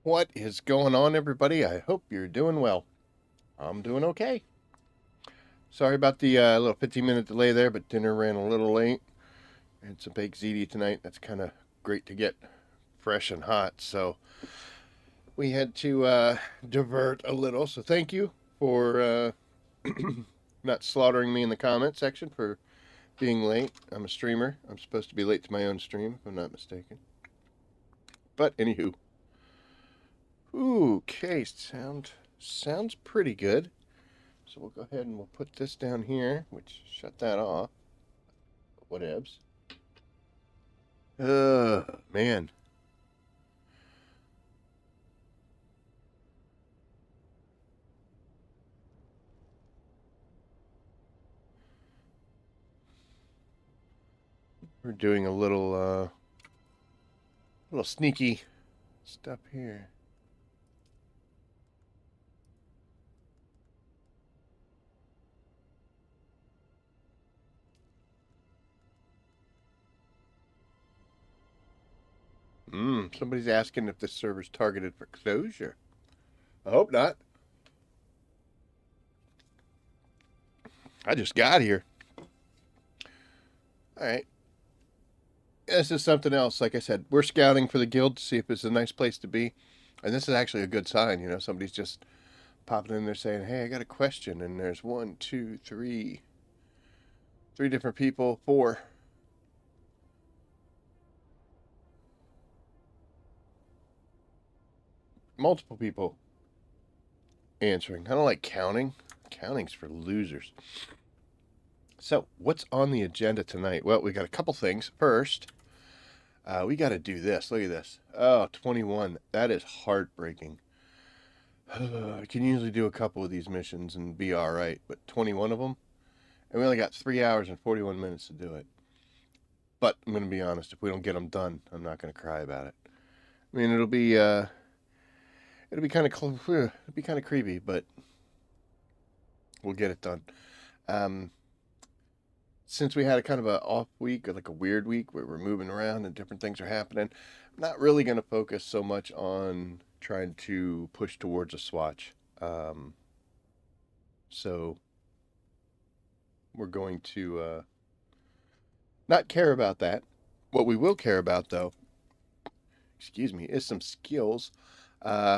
What is going on, everybody? I hope you're doing well. I'm doing okay. Sorry about the little 15-minute delay there, but dinner ran a little late. And some baked ziti tonight. That's kind of great to get fresh and hot. So we had to divert a little. So thank you for not slaughtering me in the comment section for being late. I'm a streamer. I'm supposed to be late to my own stream, if I'm not mistaken. But anywho. Okay, sounds pretty good. So we'll go ahead and we'll put this down here, which shut that off. Whatevs. Man. We're doing a little sneaky stuff here. Somebody's asking if this server's targeted for closure. I hope not. I just got here. Alright. This is something else. Like I said, we're scouting for the guild to see if it's a nice place to be. And this is actually a good sign, you know. Somebody's just popping in there saying, hey, I got a question. And there's 1, 2, 3 different people, 4. Multiple people answering. I don't like counting. Counting's for losers. So, what's on the agenda tonight? Well, we got a couple things. First, we got to do this. Look at this. Oh, 21. That is heartbreaking. I can usually do a couple of these missions and be all right, but 21 of them? And we only got 3 hours and 41 minutes to do it. But I'm going to be honest, if we don't get them done, I'm not going to cry about it. I mean, it'll be kind of creepy, but we'll get it done. Since we had a kind of a off week, or like a weird week where we're moving around and different things are happening, I'm not really going to focus so much on trying to push towards a swatch. So we're going to not care about that. What we will care about, though, is some skills.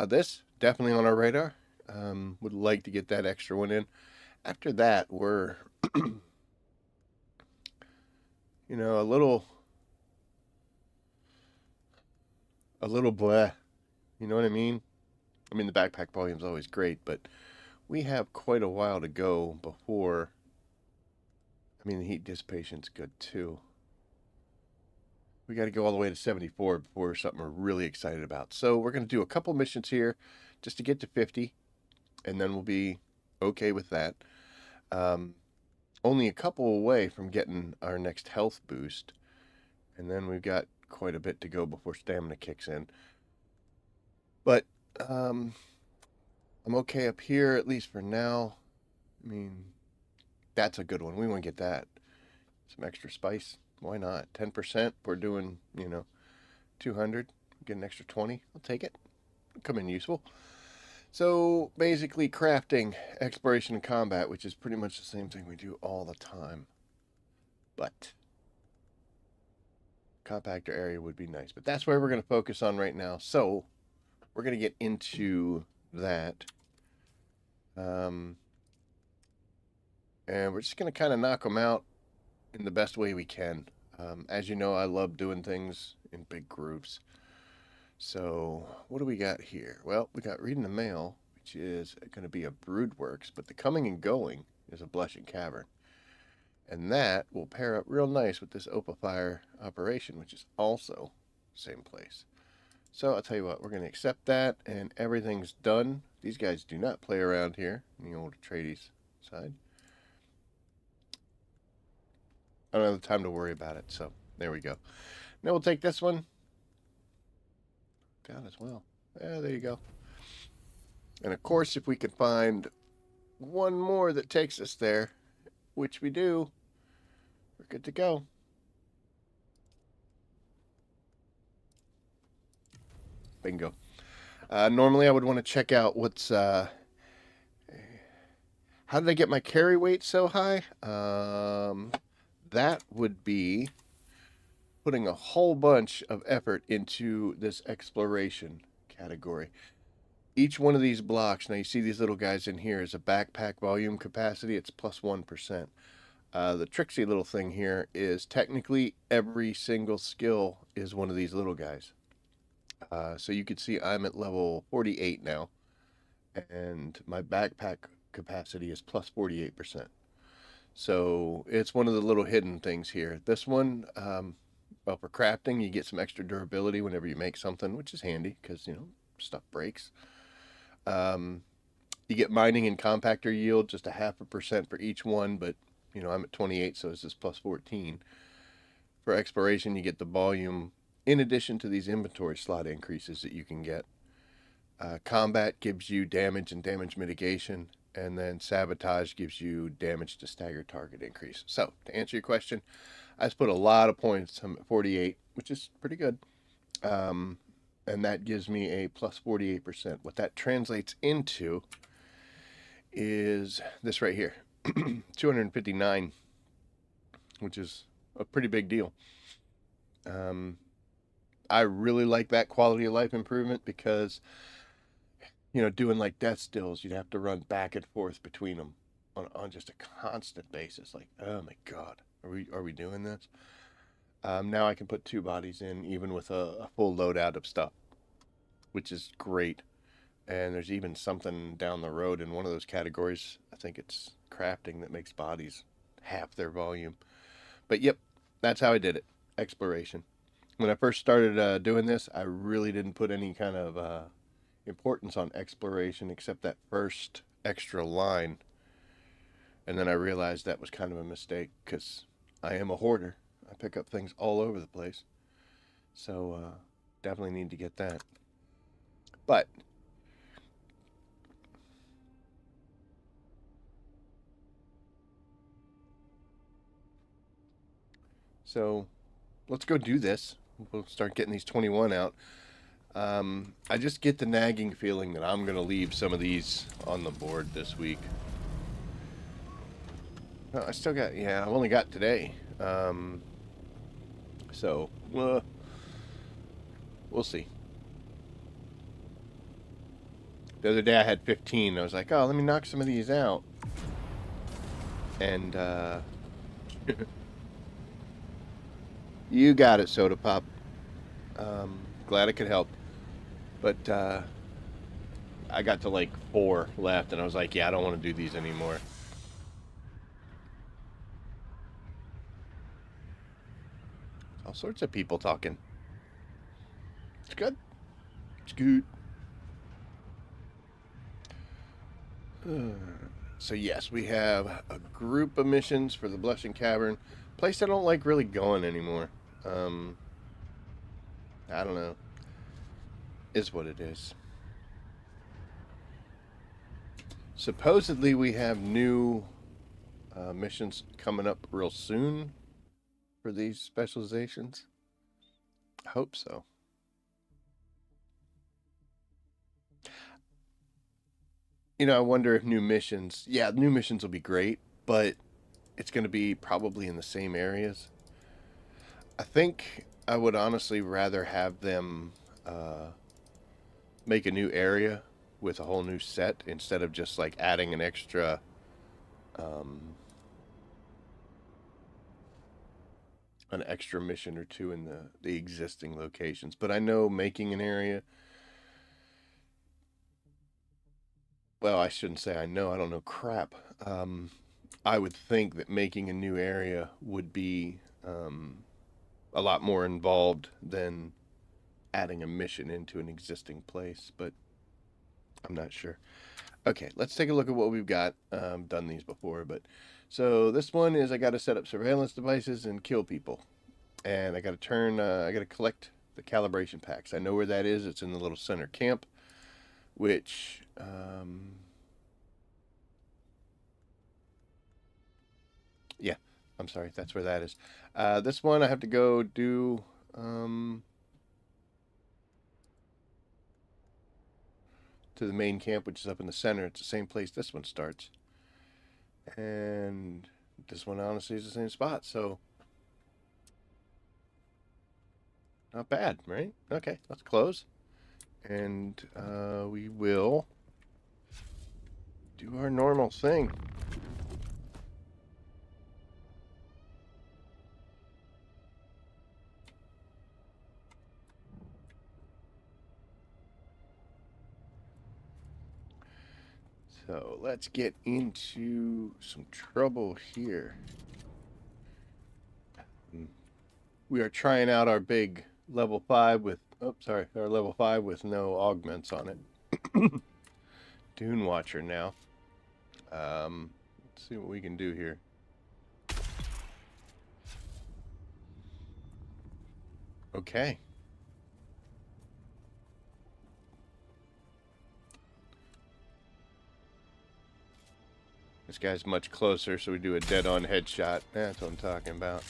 This definitely on our radar. Would like to get that extra one in. After that, we're you know, a little bleh. You know what I mean? I mean, the backpack volume's always great, but we have quite a while to go before. I mean, the heat dissipation's good too. We got to go all the way to 74 before something we're really excited about. So we're going to do a couple missions here just to get to 50, and then we'll be okay with that. Only a couple away from getting our next health boost, and then we've got quite a bit to go before stamina kicks in. But I'm okay up here, at least for now. I mean, that's a good one. We want to get that. Some extra spice. Why not? 10%. We're doing, 200. Get an extra 20. I'll take it. It'll come in useful. So basically crafting, exploration, and combat, which is pretty much the same thing we do all the time. But compactor area would be nice. But that's where we're going to focus on right now. So we're going to get into that. And we're just going to kind of knock them out in the best way we can. As you know, I love doing things in big groups. So what do we got here? Well, we got reading the mail, which is going to be a Broodworks, but the coming and going is a Blushing Cavern. And that will pair up real nice with this Opal-Fire operation, which is also same place. So I'll tell you what, we're going to accept that, and everything's done. These guys do not play around here in the old Atreides side. I don't have the time to worry about it, so there we go. Now we'll take this one down as well. Yeah, there you go. And of course, if we could find one more that takes us there, which we do, we're good to go. Bingo. Normally, I would want to check out how did I get my carry weight so high? That would be putting a whole bunch of effort into this exploration category. Each one of these blocks, now you see these little guys in here, is a backpack volume capacity. It's plus 1%. The tricksy little thing here is technically every single skill is one of these little guys. So you can see I'm at level 48 now, and my backpack capacity is plus 48%. So it's one of the little hidden things here. This one, well, for crafting, you get some extra durability whenever you make something, which is handy because, stuff breaks. You get mining and compactor yield, just a 0.5% for each one, but, I'm at 28, so this is plus 14. For exploration, you get the volume in addition to these inventory slot increases that you can get. Combat gives you damage and damage mitigation, and then sabotage gives you damage to stagger target increase. So, to answer your question, I just put a lot of points. I'm at 48, which is pretty good. And that gives me a plus 48%. What that translates into is this right here, 259, which is a pretty big deal. I really like that quality of life improvement because, doing like death stills, you'd have to run back and forth between them on just a constant basis. Like, oh my God, are we doing this? Now I can put 2 bodies in even with a full loadout of stuff, which is great. And there's even something down the road in one of those categories. I think it's crafting that makes bodies half their volume. But yep, that's how I did it. Exploration. When I first started doing this, I really didn't put any kind of importance on exploration except that first extra line. And then I realized that was kind of a mistake because I am a hoarder. I pick up things all over the place. So definitely need to get that. But so let's go do this. We'll start getting these 21 out. I just get the nagging feeling that I'm going to leave some of these on the board this week. No, I still got, yeah, I've only got today. So, we'll see. The other day I had 15. I was like, oh, let me knock some of these out. And, you got it, Soda Pop. Glad I could help. But, I got to like 4 left, and I was like, yeah, I don't want to do these anymore. All sorts of people talking. It's good. It's good. So yes, we have a group of missions for the Blushing Cavern. Place I don't like really going anymore. I don't know. Is what it is. Supposedly we have new missions coming up real soon for these specializations. I hope so. I wonder if new missions, yeah, new missions will be great, but it's going to be probably in the same areas. I think I would honestly rather have them make a new area with a whole new set instead of just like adding an extra mission or two in the existing locations. But I know making an area, well, I shouldn't say I know, I don't know crap. I would think that making a new area would be a lot more involved than adding a mission into an existing place, but I'm not sure. Okay, let's take a look at what we've got. Done these before, but so this one is I got to set up surveillance devices and kill people, and I got to collect the calibration packs. I know where that is. It's in the little center camp, which yeah, I'm sorry, that's where that is. This one I have to go do. to the main camp, which is up in the center. It's the same place this one starts. And this one honestly is the same spot, so not bad, right? Okay, let's close. And we will do our normal thing. So let's get into some trouble here. We are trying out our big level 5 with, our level 5 with no augments on it. Dune Watcher now. Let's see what we can do here. Okay. This guy's much closer, so we do a dead-on headshot. That's what I'm talking about.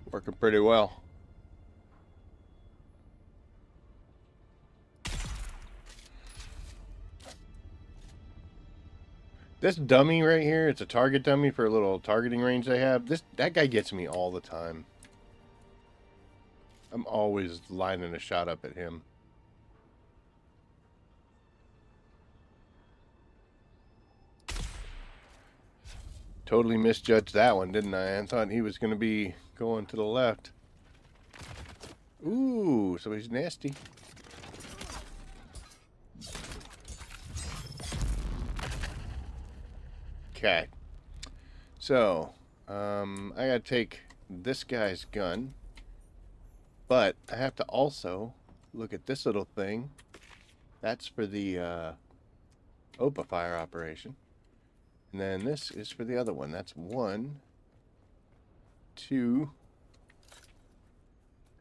Working pretty well. This dummy right here, it's a target dummy for a little targeting range they have. That guy gets me all the time. I'm always lining a shot up at him. Totally misjudged that one, didn't I? I thought he was going to be going to the left. Ooh, so he's nasty. Okay. So, I gotta take this guy's gun. But I have to also look at this little thing. That's for the OPA fire operation. And then this is for the other one. That's 1, 2,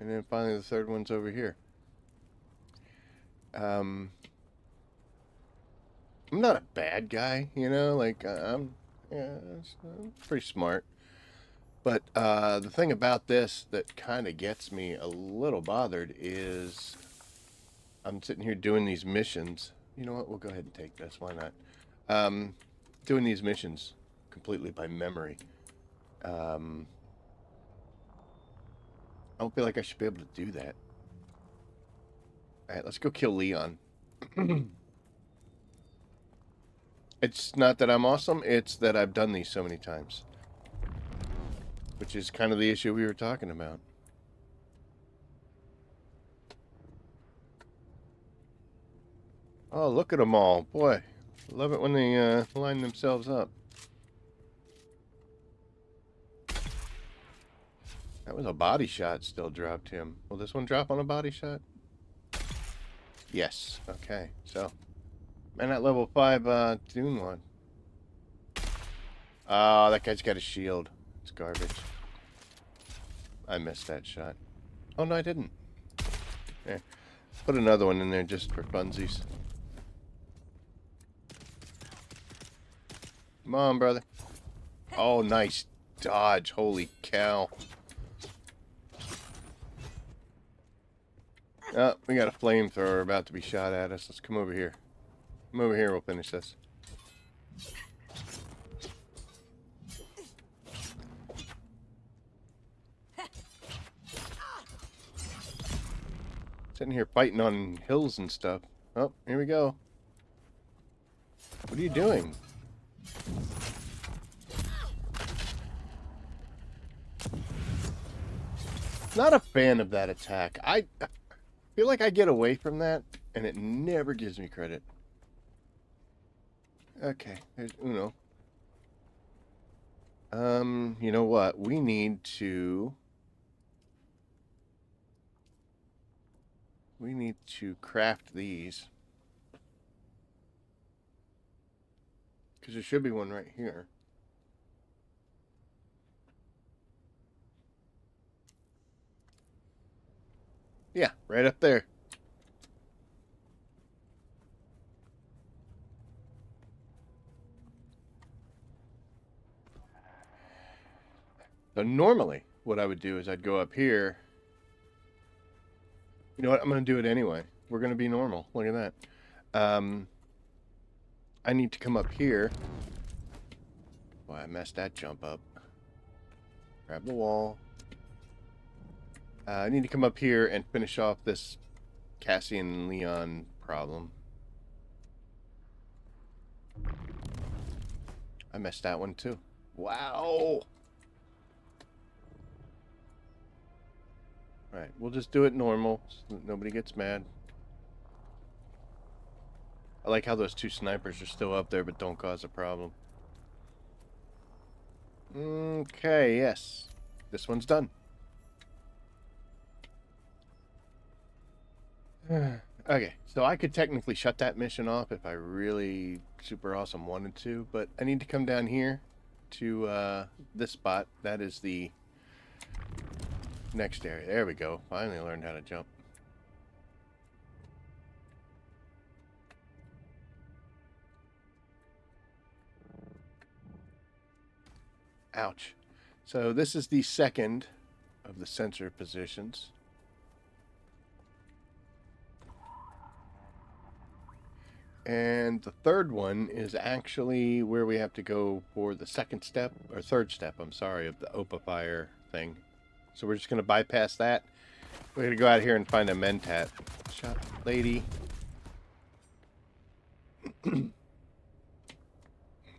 and then finally the third one's over here. I'm not a bad guy, you know, like I'm pretty smart. But the thing about this that kind of gets me a little bothered is I'm sitting here doing these missions. You know what? We'll go ahead and take this. Why not? Doing these missions completely by memory. I don't feel like I should be able to do that. Alright, let's go kill Leon. It's not that I'm awesome, it's that I've done these so many times. Which is kind of the issue we were talking about. Oh, look at them all. Boy, love it when they line themselves up. That was a body shot, still dropped him. Will this one drop on a body shot? Yes. Okay, so. Man, that level 5 Dune one. Oh, that guy's got a shield. It's garbage. I missed that shot. Oh, no, I didn't. There. Put another one in there just for funsies. Come on, brother. Oh, nice dodge. Holy cow. Oh, we got a flamethrower about to be shot at us. Let's come over here. Come over here, we'll finish this. Sitting here fighting on hills and stuff. Oh, here we go. What are you doing? Not a fan of that attack. I feel like I get away from that, and it never gives me credit. Okay, there's Uno. You know what? We need to craft these. Because there should be one right here. Yeah, right up there. So normally, what I would do is I'd go up here You know what? I'm going to do it anyway. We're going to be normal. Look at that. I need to come up here. Boy, I messed that jump up. Grab the wall. I need to come up here and finish off this Cassian and Leon problem. I messed that one too. Wow. Alright, we'll just do it normal so that nobody gets mad. I like how those two snipers are still up there but don't cause a problem. Okay, yes. This one's done. Okay, so I could technically shut that mission off if I really super awesome wanted to, but I need to come down here to this spot. That is the next area. There we go. Finally learned how to jump. Ouch. So this is the second of the sensor positions. And the third one is actually where we have to go for the second step, or third step, I'm sorry, of the Opa Fire thing. So we're just going to bypass that. We're going to go out here and find a Mentat. Shot lady.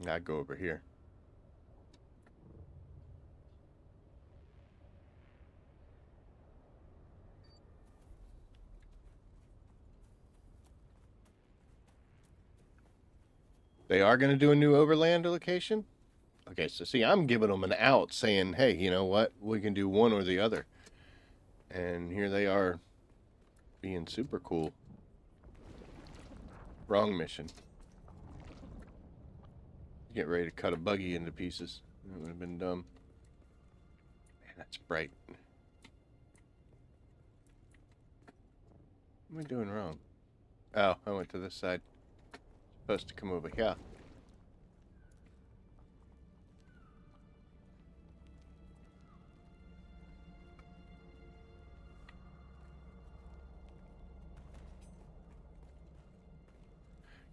Now go over here. They are going to do a new overland location? Okay, so see, I'm giving them an out saying, hey, you know what? We can do one or the other. And here they are being super cool. Wrong mission. Get ready to cut a buggy into pieces. That would have been dumb. Man, that's bright. What am I doing wrong? Oh, I went to this side. Supposed to come over here.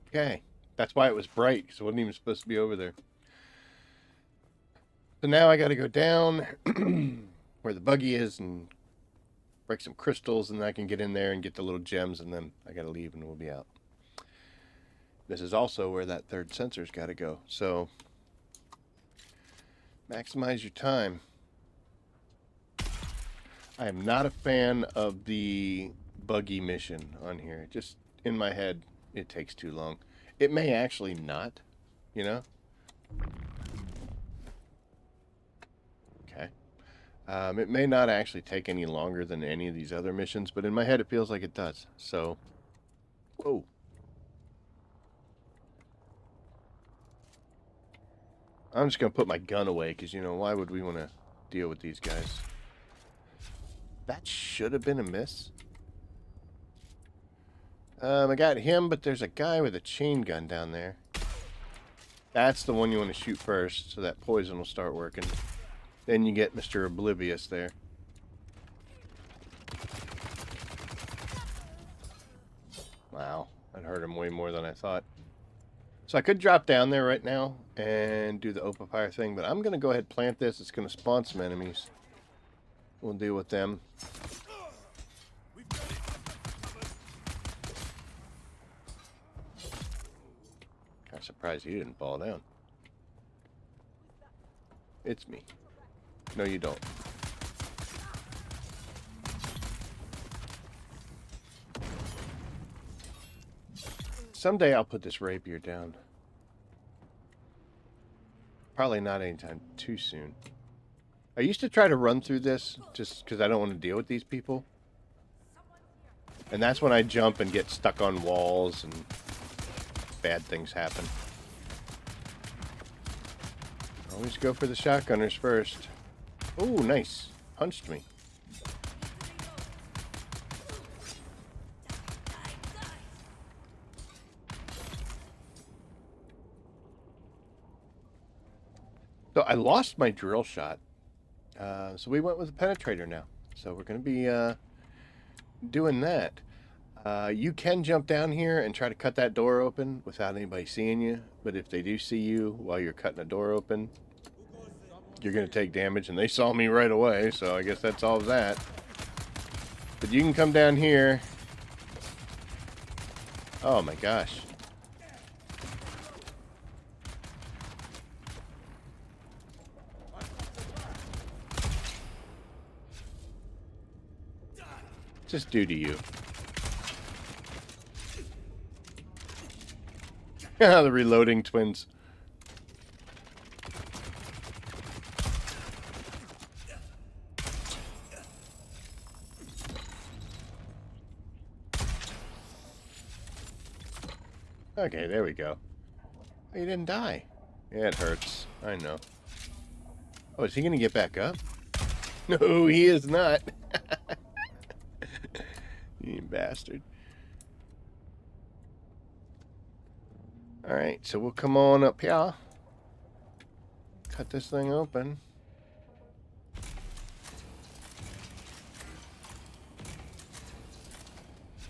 Okay. That's why it was bright, because it wasn't even supposed to be over there. So now I got to go down where the buggy is and break some crystals, and then I can get in there and get the little gems, and then I got to leave and we'll be out. This is also where that third sensor's got to go. So maximize your time. I am not a fan of the buggy mission on here. Just in my head, it takes too long. It may actually not, you know? Okay. It may not actually take any longer than any of these other missions, but in my head it feels like it does. So, whoa. I'm just going to put my gun away because, you know, why would we want to deal with these guys? That should have been a miss. I got him, but there's a guy with a chain gun down there. That's the one you want to shoot first, so that poison will start working. Then you get Mr. Oblivious there. Wow, that hurt him way more than I thought. So I could drop down there right now and do the Opa Fire thing, but I'm going to go ahead and plant this. It's going to spawn some enemies. We'll deal with them. Kind of surprised he didn't fall down. It's me. No, you don't. Someday I'll put this rapier down. Probably not anytime too soon. I used to try to run through this just because I don't want to deal with these people. And that's when I jump and get stuck on walls and bad things happen. Always go for the shotgunners first. Oh, nice. Punched me. So I lost my drill shot. So we went with a penetrator now. So we're going to be doing that, you can jump down here and try to cut that door open without anybody seeing you. But if they do see you while you're cutting a door open, you're going to take damage. And they saw me right away, so I guess that solves that. But you can come down here. Oh my gosh. Just do to you. The reloading twins. Okay, there we go. Oh, you didn't die. Yeah, it hurts. I know. Oh, is he gonna get back up? No, he is not. You bastard. Alright, so we'll come on up here. Cut this thing open.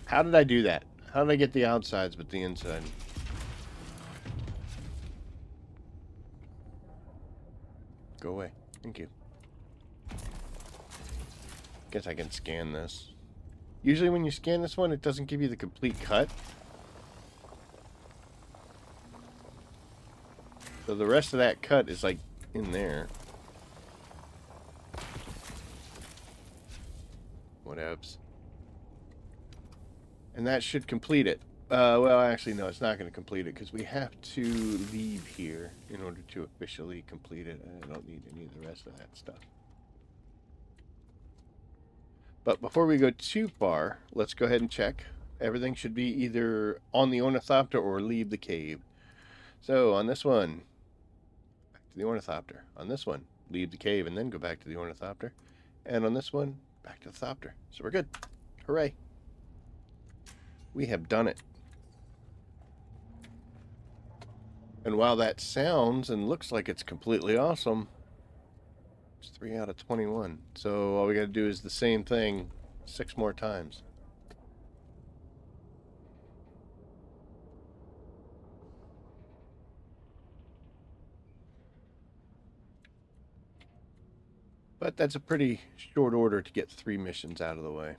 How did I do that? How did I get the outsides but the inside? Go away. Thank you. Guess I can scan this. Usually when you scan this one, it doesn't give you the complete cut. So the rest of that cut is like in there. Whatevs. And that should complete it. Well, actually, no, it's not going to complete it because we have to leave here in order to officially complete it. I don't need any of the rest of that stuff. But before we go too far, let's go ahead and check. Everything should be either on the ornithopter or leave the cave. So on this one, back to the ornithopter. On this one, leave the cave and then go back to the ornithopter. And on this one, back to the thopter. So we're good. Hooray. We have done it. And while that sounds and looks like it's completely awesome, it's 3 out of 21. So all we got to do is the same thing 6 more times. But that's a pretty short order to get 3 missions out of the way.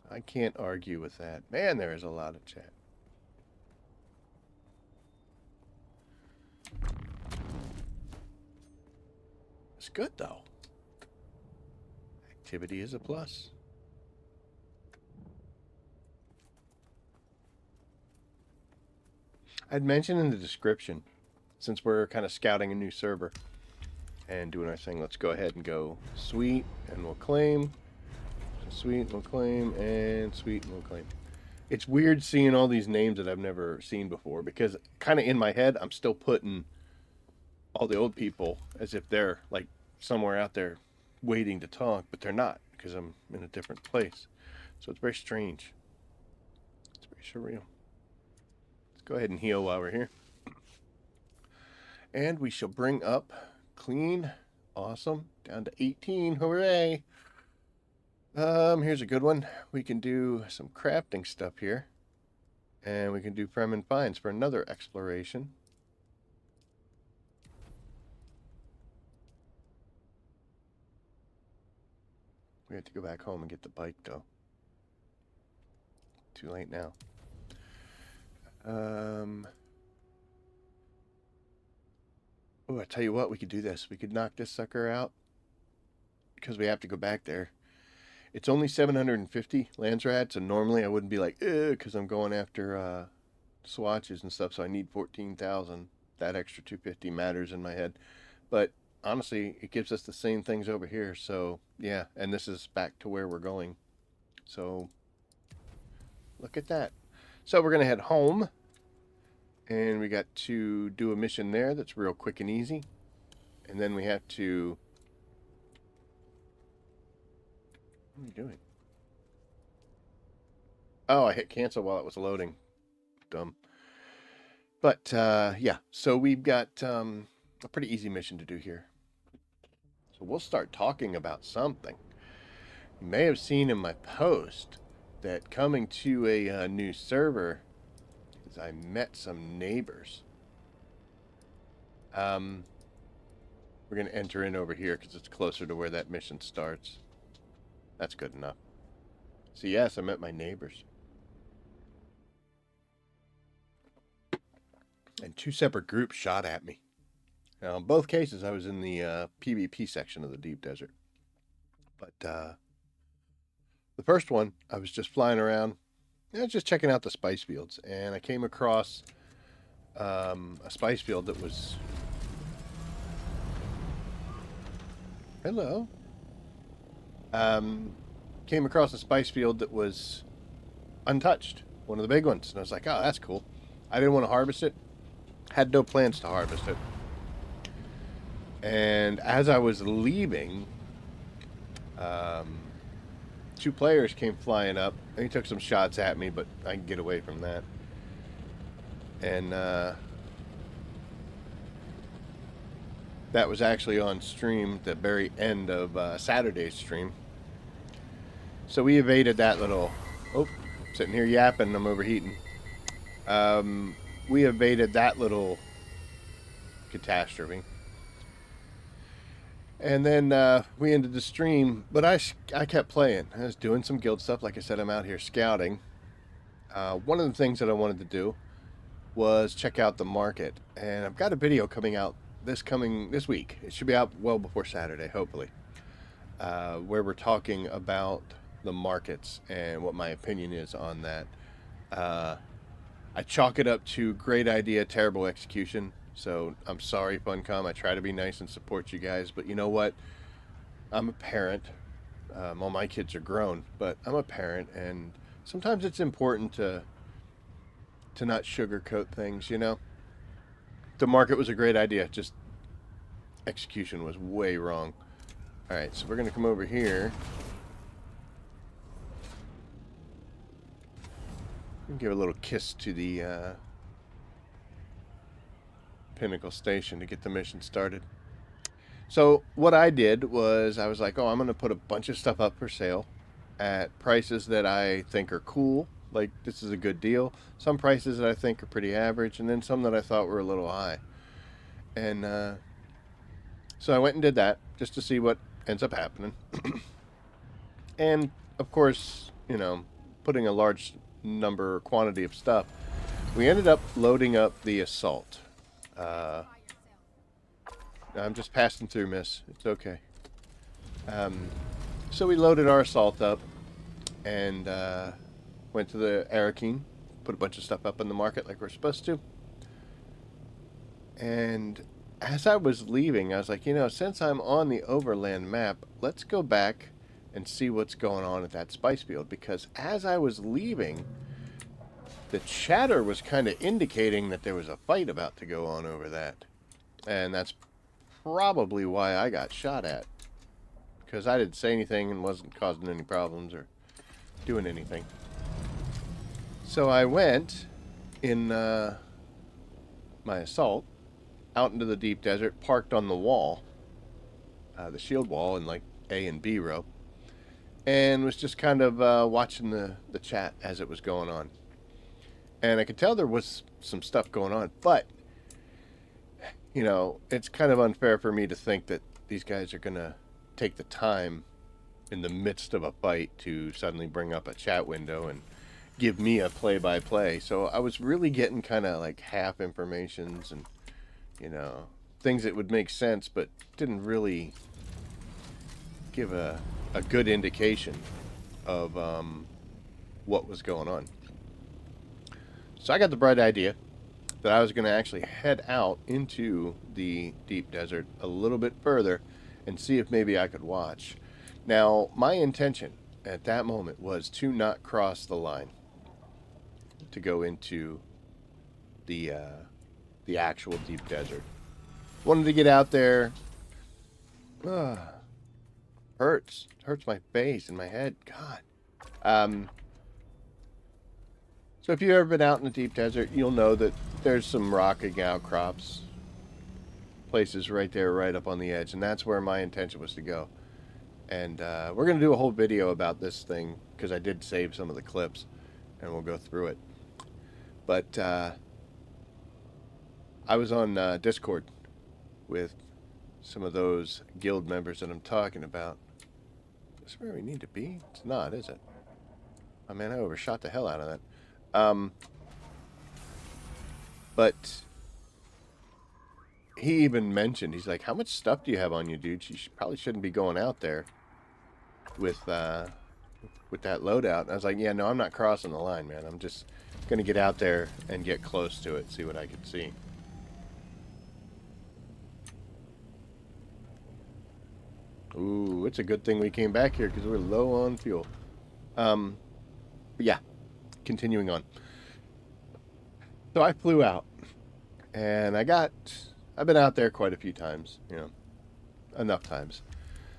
I can't argue with that. Man, there is a lot of chat. It's good, though. Activity is a plus. I'd mentioned in the description, since we're kind of scouting a new server and doing our thing, let's go ahead and go sweet, and we'll claim. Sweet, and we'll claim, and sweet, and we'll claim. It's weird seeing all these names that I've never seen before, because kind of in my head, I'm still putting all the old people as if they're like somewhere out there waiting to talk, but they're not, because I'm in a different place. So it's very strange. It's very surreal. Let's go ahead and heal while we're here. And we shall bring up clean, awesome, down to 18, hooray! Here's a good one. We can do some crafting stuff here. And we can do Fremen finds for another exploration. We have to go back home and get the bike, though. Too late now. Oh, I tell you what, we could do this. We could knock this sucker out because we have to go back there. It's only 750 Landsrats, and normally I wouldn't be like, because I'm going after swatches and stuff, so I need 14,000. That extra 250 matters in my head. But honestly, it gives us the same things over here, so yeah, and this is back to where we're going. So look at that. So we're going to head home, and we got to do a mission there that's real quick and easy. And then we have to... What are you doing? Oh, I hit cancel while it was loading. Dumb. But, yeah. So we've got a pretty easy mission to do here. So we'll start talking about something. You may have seen in my post that coming to a new server is I met some neighbors. We're going to enter in over here because it's closer to where that mission starts. That's good enough. So yes, I met my neighbors. And two separate groups shot at me. Now, in both cases, I was in the PvP section of the deep desert. But the first one, I was just flying around, just checking out the spice fields, and I came across a spice field that was... Hello. Came across a spice field that was untouched, one of the big ones, and I was like, oh, that's cool. I didn't want to harvest it. Had no plans to harvest it. And as I was leaving, two players came flying up. They took some shots at me, but I can get away from that. And that was actually on stream, the very end of Saturday's stream. So we evaded that little... Oh, sitting here yapping, I'm overheating. We evaded that little catastrophe. And then we ended the stream, but I kept playing. I was doing some guild stuff. Like I said, I'm out here scouting. One of the things that I wanted to do was check out the market. And I've got a video coming out this week. It should be out well before Saturday, hopefully. Where we're talking about the markets and what my opinion is on that. I chalk it up to great idea, terrible execution. So I'm sorry, Funcom. I try to be nice and support you guys, but you know what? I'm a parent. All my kids are grown, but I'm a parent, and sometimes it's important to not sugarcoat things. You know, the market was a great idea, just execution was way wrong. All right, so we're gonna come over here. Give a little kiss to the Pinnacle Station to get the mission started. So what I did was I was like, oh, I'm going to put a bunch of stuff up for sale at prices that I think are cool. Like, this is a good deal. Some prices that I think are pretty average, and then some that I thought were a little high. And so I went and did that just to see what ends up happening. And of course, you know, putting a large quantity of stuff, we ended up loading up the assault. I'm just passing through, miss. It's okay. So we loaded our assault up and went to the Arakin, put a bunch of stuff up in the market like we're supposed to. And as I was leaving, I was like, you know, since I'm on the overland map, let's go back and see what's going on at that spice field. Because as I was leaving, the chatter was kind of indicating that there was a fight about to go on over that. And that's probably why I got shot at. Because I didn't say anything and wasn't causing any problems or doing anything. So I went in my assault out into the deep desert, parked on the wall, the shield wall in like A and B row, and was just kind of watching the chat as it was going on. And I could tell there was some stuff going on, but, you know, it's kind of unfair for me to think that these guys are going to take the time in the midst of a fight to suddenly bring up a chat window and give me a play-by-play. So I was really getting kind of like half informations and, you know, things that would make sense, but didn't really give a good indication of what was going on. So I got the bright idea that I was going to actually head out into the deep desert a little bit further and see if maybe I could watch. Now, my intention at that moment was to not cross the line to go into the actual deep desert. Wanted to get out there. Hurts my face and my head. God. So if you've ever been out in the deep desert, you'll know that there's some rocking outcrops, places right there, right up on the edge, and that's where my intention was to go. And we're going to do a whole video about this thing because I did save some of the clips and we'll go through it. But I was on Discord with some of those guild members that I'm talking about. Is this where we need to be? It's not, is it? Oh man, I overshot the hell out of that. But he even mentioned, he's like, how much stuff do you have on you, dude? You probably shouldn't be going out there with that loadout. And I was like, yeah, no, I'm not crossing the line, man. I'm just going to get out there and get close to it, see what I can see. Ooh, it's a good thing we came back here because we're low on fuel. But yeah, continuing on. So I flew out, and I've been out there quite a few times, you know, enough times.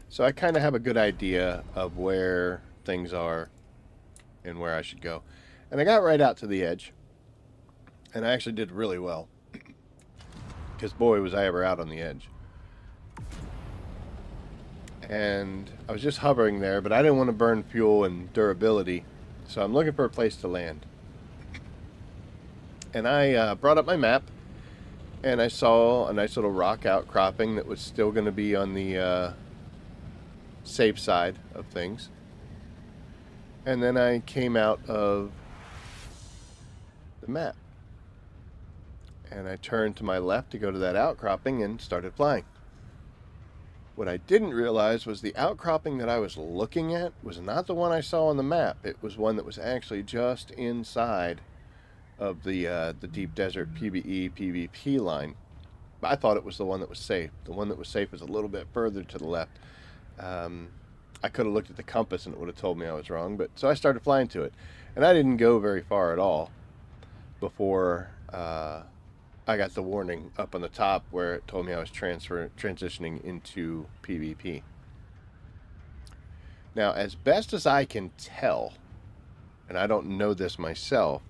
So I kind of have a good idea of where things are and where I should go. And I got right out to the edge, and I actually did really well. Because boy, was I ever out on the edge. And I was just hovering there, but I didn't want to burn fuel and durability, so I'm looking for a place to land. And I brought up my map, and I saw a nice little rock outcropping that was still going to be on the safe side of things. And then I came out of the map, and I turned to my left to go to that outcropping and started flying. What I didn't realize was the outcropping that I was looking at was not the one I saw on the map. It was one that was actually just inside of the deep desert PvE PvP line. But I thought it was the one that was safe. The one that was safe was a little bit further to the left. I could have looked at the compass and it would have told me I was wrong. But so I started flying to it, and I didn't go very far at all before I got the warning up on the top where it told me I was transitioning into PvP. Now, as best as I can tell, and I don't know this myself,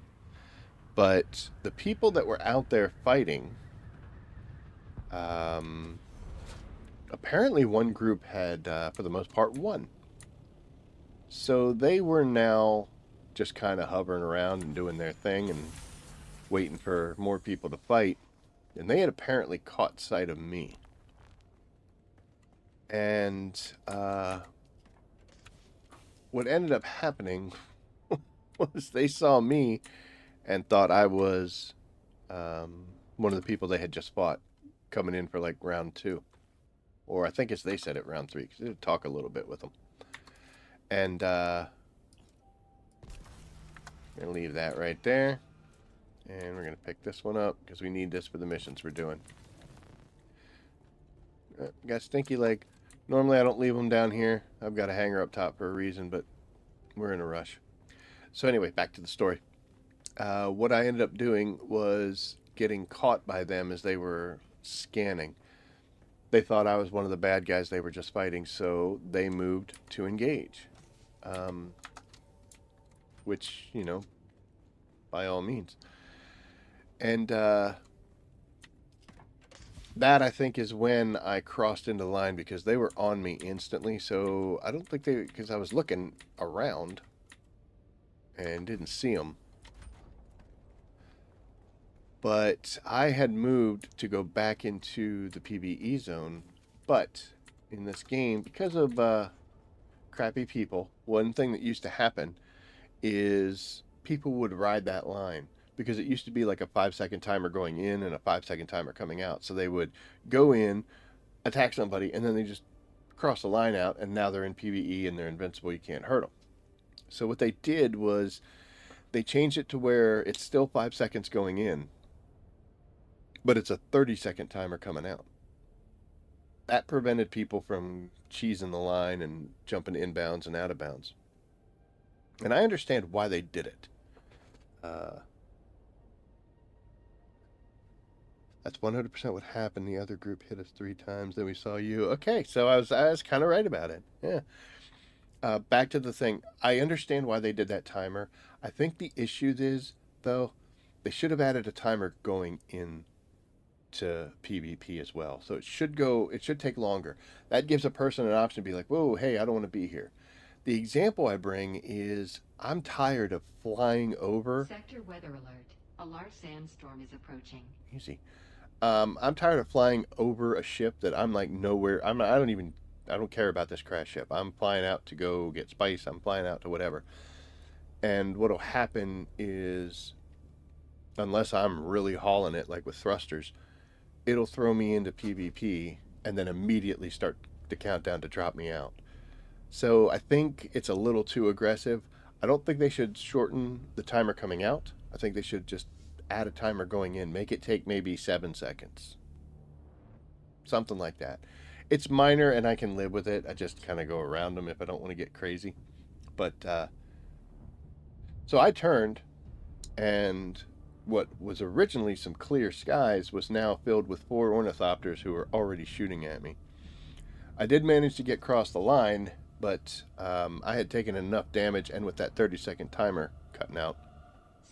but the people that were out there fighting, apparently one group had, for the most part, won. So they were now just kind of hovering around and doing their thing and waiting for more people to fight, and they had apparently caught sight of me. And what ended up happening was they saw me and thought I was one of the people they had just fought, coming in for like round 2. Or I think as they said it, round 3, because they did talk a little bit with them. And I'm going to leave that right there. And we're going to pick this one up because we need this for the missions we're doing. Got stinky leg. Normally I don't leave them down here. I've got a hanger up top for a reason, but we're in a rush. So anyway, back to the story. What I ended up doing was getting caught by them as they were scanning. They thought I was one of the bad guys they were just fighting, so they moved to engage. Which, you know, by all means. And that, I think, is when I crossed into line because they were on me instantly. So I don't think because I was looking around and didn't see them. But I had moved to go back into the PvE zone. But in this game, because of crappy people, one thing that used to happen is people would ride that line. Because it used to be like a 5-second timer going in and a 5-second timer coming out. So they would go in, attack somebody, and then they just cross the line out, and now they're in PvE and they're invincible. You can't hurt them. So what they did was they changed it to where it's still 5 seconds going in, but it's a 30-second timer coming out. That prevented people from cheesing the line and jumping inbounds and out of bounds. And I understand why they did it. That's 100% what happened. The other group hit us 3 times. Then we saw you. Okay, so I was kind of right about it. Yeah. Back to the thing. I understand why they did that timer. I think the issue is, though, they should have added a timer going in to PvP as well. So it should take longer. That gives a person an option to be like, whoa, hey, I don't want to be here. The example I bring is I'm tired of flying over. Sector weather alert. A large sandstorm is approaching. Easy. I'm tired of flying over a ship that I'm like nowhere. I don't care about this crash ship. I'm flying out to go get spice. I'm flying out to whatever. And what'll happen is, unless I'm really hauling it, like with thrusters, it'll throw me into PvP and then immediately start the countdown to drop me out. So I think it's a little too aggressive. I don't think they should shorten the timer coming out. I think they should just add a timer going in. Make it take maybe 7 seconds. Something like that. It's minor and I can live with it. I just kind of go around them if I don't want to get crazy. But so I turned, and what was originally some clear skies was now filled with 4 ornithopters who were already shooting at me. I did manage to get across the line, but I had taken enough damage, and with that 30-second timer cutting out,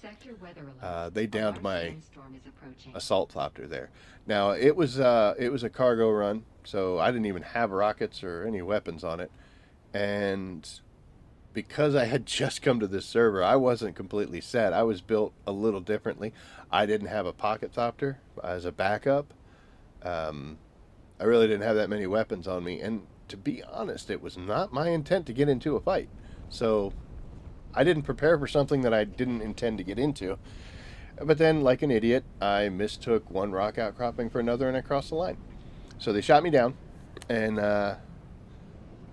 Sector weather alert. they A downed large my sandstorm is approaching. assault thopter there. Now it was a cargo run, so I didn't even have rockets or any weapons on it, and because I had just come to this server, I wasn't completely set. I was built a little differently. I didn't have a pocket thopter as a backup. Um, I really didn't have that many weapons on me, and to be honest, it was not my intent to get into a fight. So I didn't prepare for something that I didn't intend to get into. But then, like an idiot, I mistook one rock outcropping for another, and I crossed the line. So they shot me down, and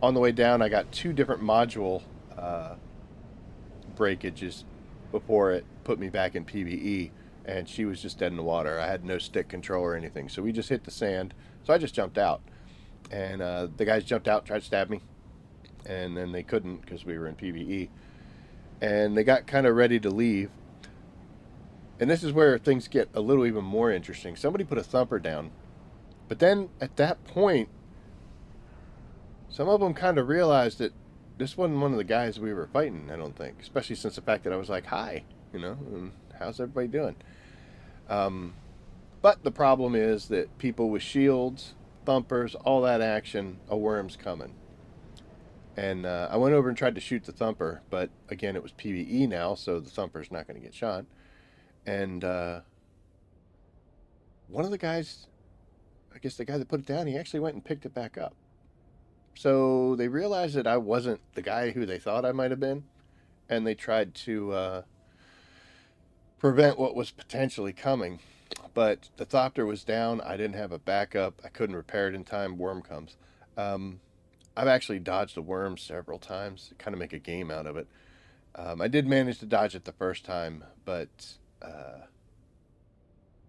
on the way down, I got 2 different module uh, breakages before it put me back in PvE, and she was just dead in the water. I had no stick control or anything, so we just hit the sand. So I just jumped out, and the guys jumped out, tried to stab me, and then they couldn't because we were in PvE, and they got kind of ready to leave. And this is where things get a little even more interesting. Somebody put a thumper down, but then at that point, some of them kind of realized that this wasn't one of the guys we were fighting, I don't think. Especially since the fact that I was like, hi, and how's everybody doing? Um, but the problem is that people with shields, thumpers, all that action, a worm's coming. And I went over and tried to shoot the thumper, but again, it was PvE now, so the thumper's not going to get shot. And one of the guys, I guess the guy that put it down, he actually went and picked it back up. So they realized that I wasn't the guy who they thought I might have been, and they tried to prevent what was potentially coming. But the thopter was down. I didn't have a backup. I couldn't repair it in time. Worm comes. Um, I've actually dodged a worm several times, kind of make a game out of it. I did manage to dodge it the first time, but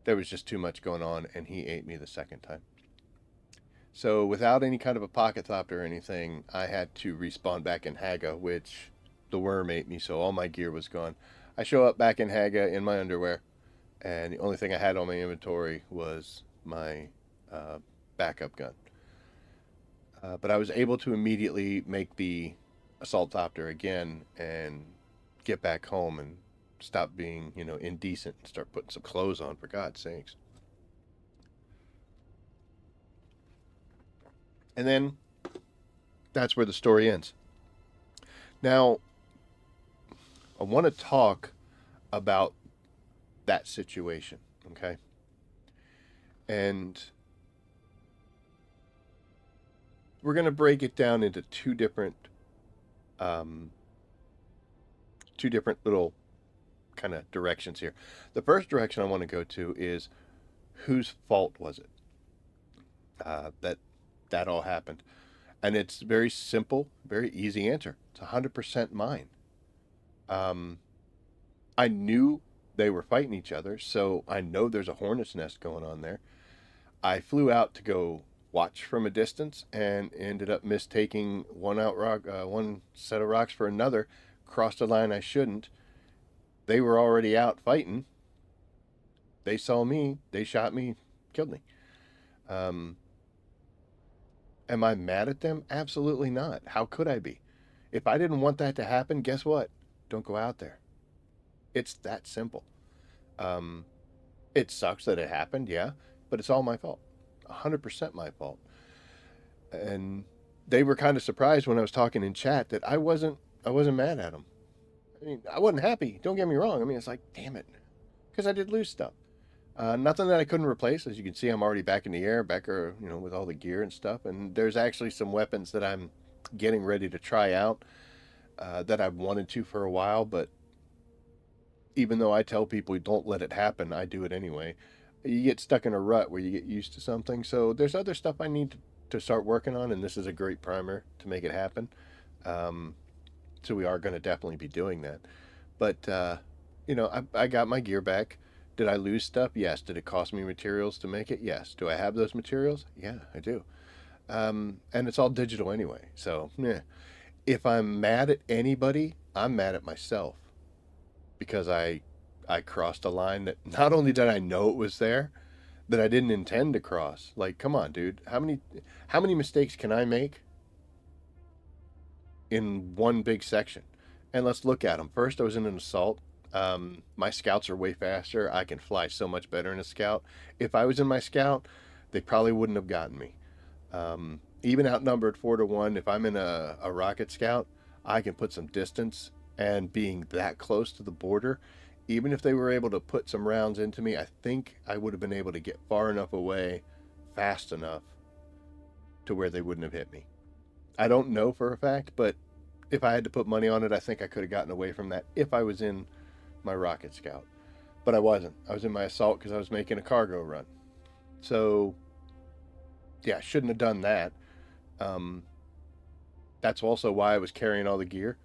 there was just too much going on, and he ate me the second time. So without any kind of a pocket thopter or anything, I had to respawn back in Haga, which the worm ate me, so all my gear was gone. I show up back in Haga in my underwear, and the only thing I had on my inventory was my backup gun. But I was able to immediately make the assault thopter again and get back home and stop being, indecent and start putting some clothes on, for God's sakes. And then that's where the story ends. Now, I want to talk about that situation, okay? And we're going to break it down into um, two different little kind of directions here. The first direction I want to go to is, whose fault was it that all happened? And it's very simple, very easy answer. It's 100% mine. I knew they were fighting each other, so I know there's a hornet's nest going on there. I flew out to go watch from a distance and ended up mistaking one set of rocks for another. Crossed a line I shouldn't. They were already out fighting. They saw me. They shot me, killed me. Um, am I mad at them? Absolutely not. How could I be? If I didn't want that to happen, guess what? Don't go out there. It's that simple. Um, it sucks that it happened, yeah. but it's all my fault. 100% my fault. And they were kind of surprised when I was talking in chat that I wasn't mad at them. I mean, I wasn't happy. Don't get me wrong. I mean, it's like, damn it, because I did lose stuff. Nothing that I couldn't replace. As you can see, I'm already back in the air, with all the gear and stuff. And there's actually some weapons that I'm getting ready to try out that I've wanted to for a while. But even though I tell people don't let it happen, I do it anyway. You get stuck in a rut where you get used to something. So there's other stuff I need to start working on, and this is a great primer to make it happen. Um, so we are going to definitely be doing that. But I got my gear back. Did I lose stuff? Yes. Did it cost me materials to make it? Yes. Do I have those materials? Yeah, I do. And it's all digital anyway. So, yeah. If I'm mad at anybody, I'm mad at myself because I crossed a line that not only did I know it was there, that I didn't intend to cross. Like, come on, dude. How many mistakes can I make in one big section? And let's look at them. First, I was in an assault. My scouts are way faster. I can fly so much better in a scout. If I was in my scout, they probably wouldn't have gotten me. Even outnumbered 4-1, if I'm in a rocket scout, I can put some distance. And being that close to the border, even if they were able to put some rounds into me, I think I would have been able to get far enough away, fast enough, to where they wouldn't have hit me. I don't know for a fact, but if I had to put money on it, I think I could have gotten away from that if I was in my rocket scout. But I wasn't. I was in my assault because I was making a cargo run. So, yeah, shouldn't have done that. Um, that's also why I was carrying all the gear.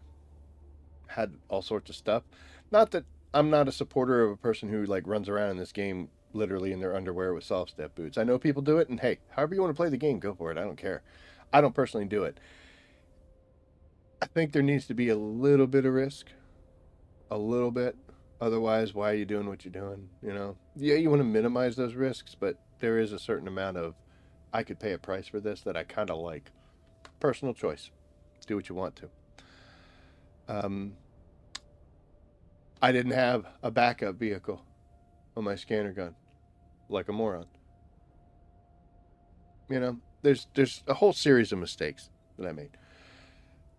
Had all sorts of stuff. Not that I'm not a supporter of a person who like runs around in this game literally in their underwear with soft step boots. I know people do it, and hey, however you want to play the game, go for it. I don't care. I don't personally do it. I think there needs to be a little bit of risk, a little bit. Otherwise, why are you doing what you're doing? Yeah, you want to minimize those risks, but there is a certain amount of I could pay a price for this that I kind of like. Personal choice. Do what you want to. Um, I didn't have a backup vehicle on my scanner gun, like a moron. There's a whole series of mistakes that I made.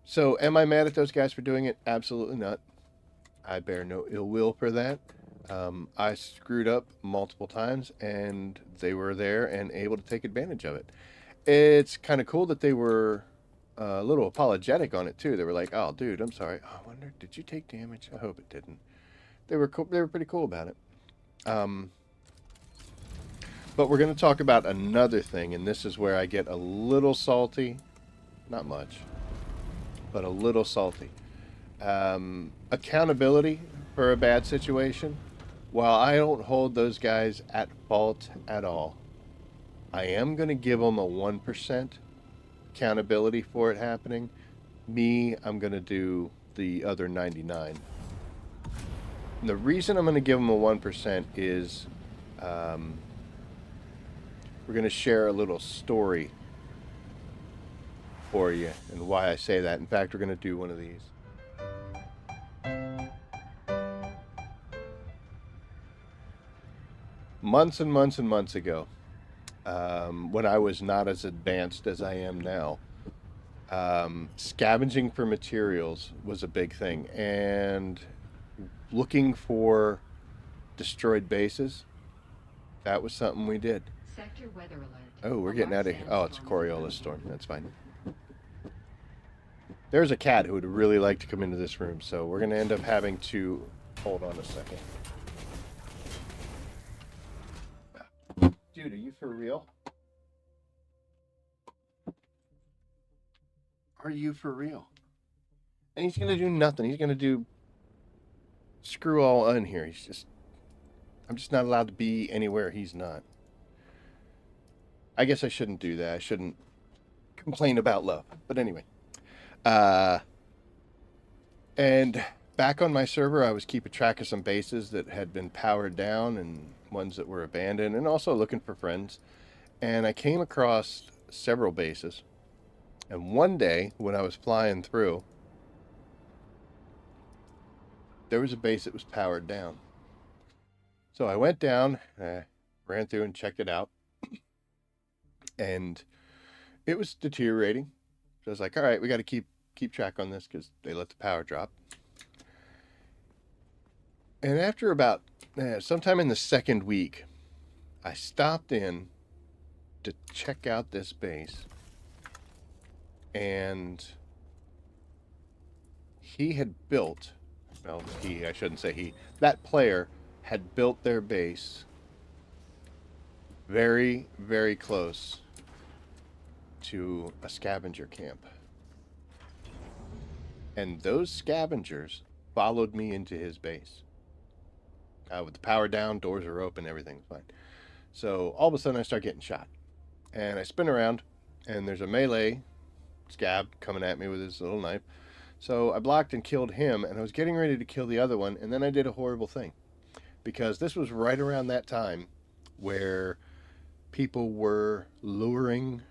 So, am I mad at those guys for doing it? Absolutely not. I bear no ill will for that. I screwed up multiple times, and they were there and able to take advantage of it. It's kind of cool that they were a little apologetic on it too. They were like, "Oh, dude, I'm sorry. Oh, I wonder, did you take damage? I hope it didn't." They were cool. They were pretty cool about it. Um, but we're going to talk about another thing, and this is where I get a little salty. Not much, but a little salty. Accountability for a bad situation. While I don't hold those guys at fault at all, I am going to give them a 1% accountability for it happening. Me, I'm going to do the other 99. And the reason I'm going to give them a 1% is we're going to share a little story for you and why I say that. In fact, we're going to do one of these. Months and months and months ago, when I was not as advanced as I am now, scavenging for materials was a big thing, and looking for destroyed bases, that was something we did. Sector weather alert. Oh, we're getting out of here. Oh, it's a Coriolis storm. That's fine. There's a cat who would really like to come into this room, so we're going to end up having to... Hold on a second. Dude, are you for real? Are you for real? And he's going to do nothing. He's going to do screw all in here. I'm just not allowed to be anywhere he's not. I guess I shouldn't do that. I shouldn't complain about love. But anyway. And back on my server, I was keeping track of some bases that had been powered down and ones that were abandoned, and also looking for friends. And I came across several bases. And one day, when I was flying through, there was a base that was powered down. So I went down, ran through and checked it out. and it was deteriorating. So I was like, all right, we got to keep track on this because they let the power drop. And after about sometime in the second week, I stopped in to check out this base, and he had built, well, I shouldn't say he, that player had built their base very, very close to a scavenger camp. And those scavengers followed me into his base. With the power down, doors are open, everything's fine. So all of a sudden I start getting shot. And I spin around, and there's a melee scab coming at me with his little knife. So I blocked and killed him, and I was getting ready to kill the other one, and then I did a horrible thing. Because this was right around that time where people were luring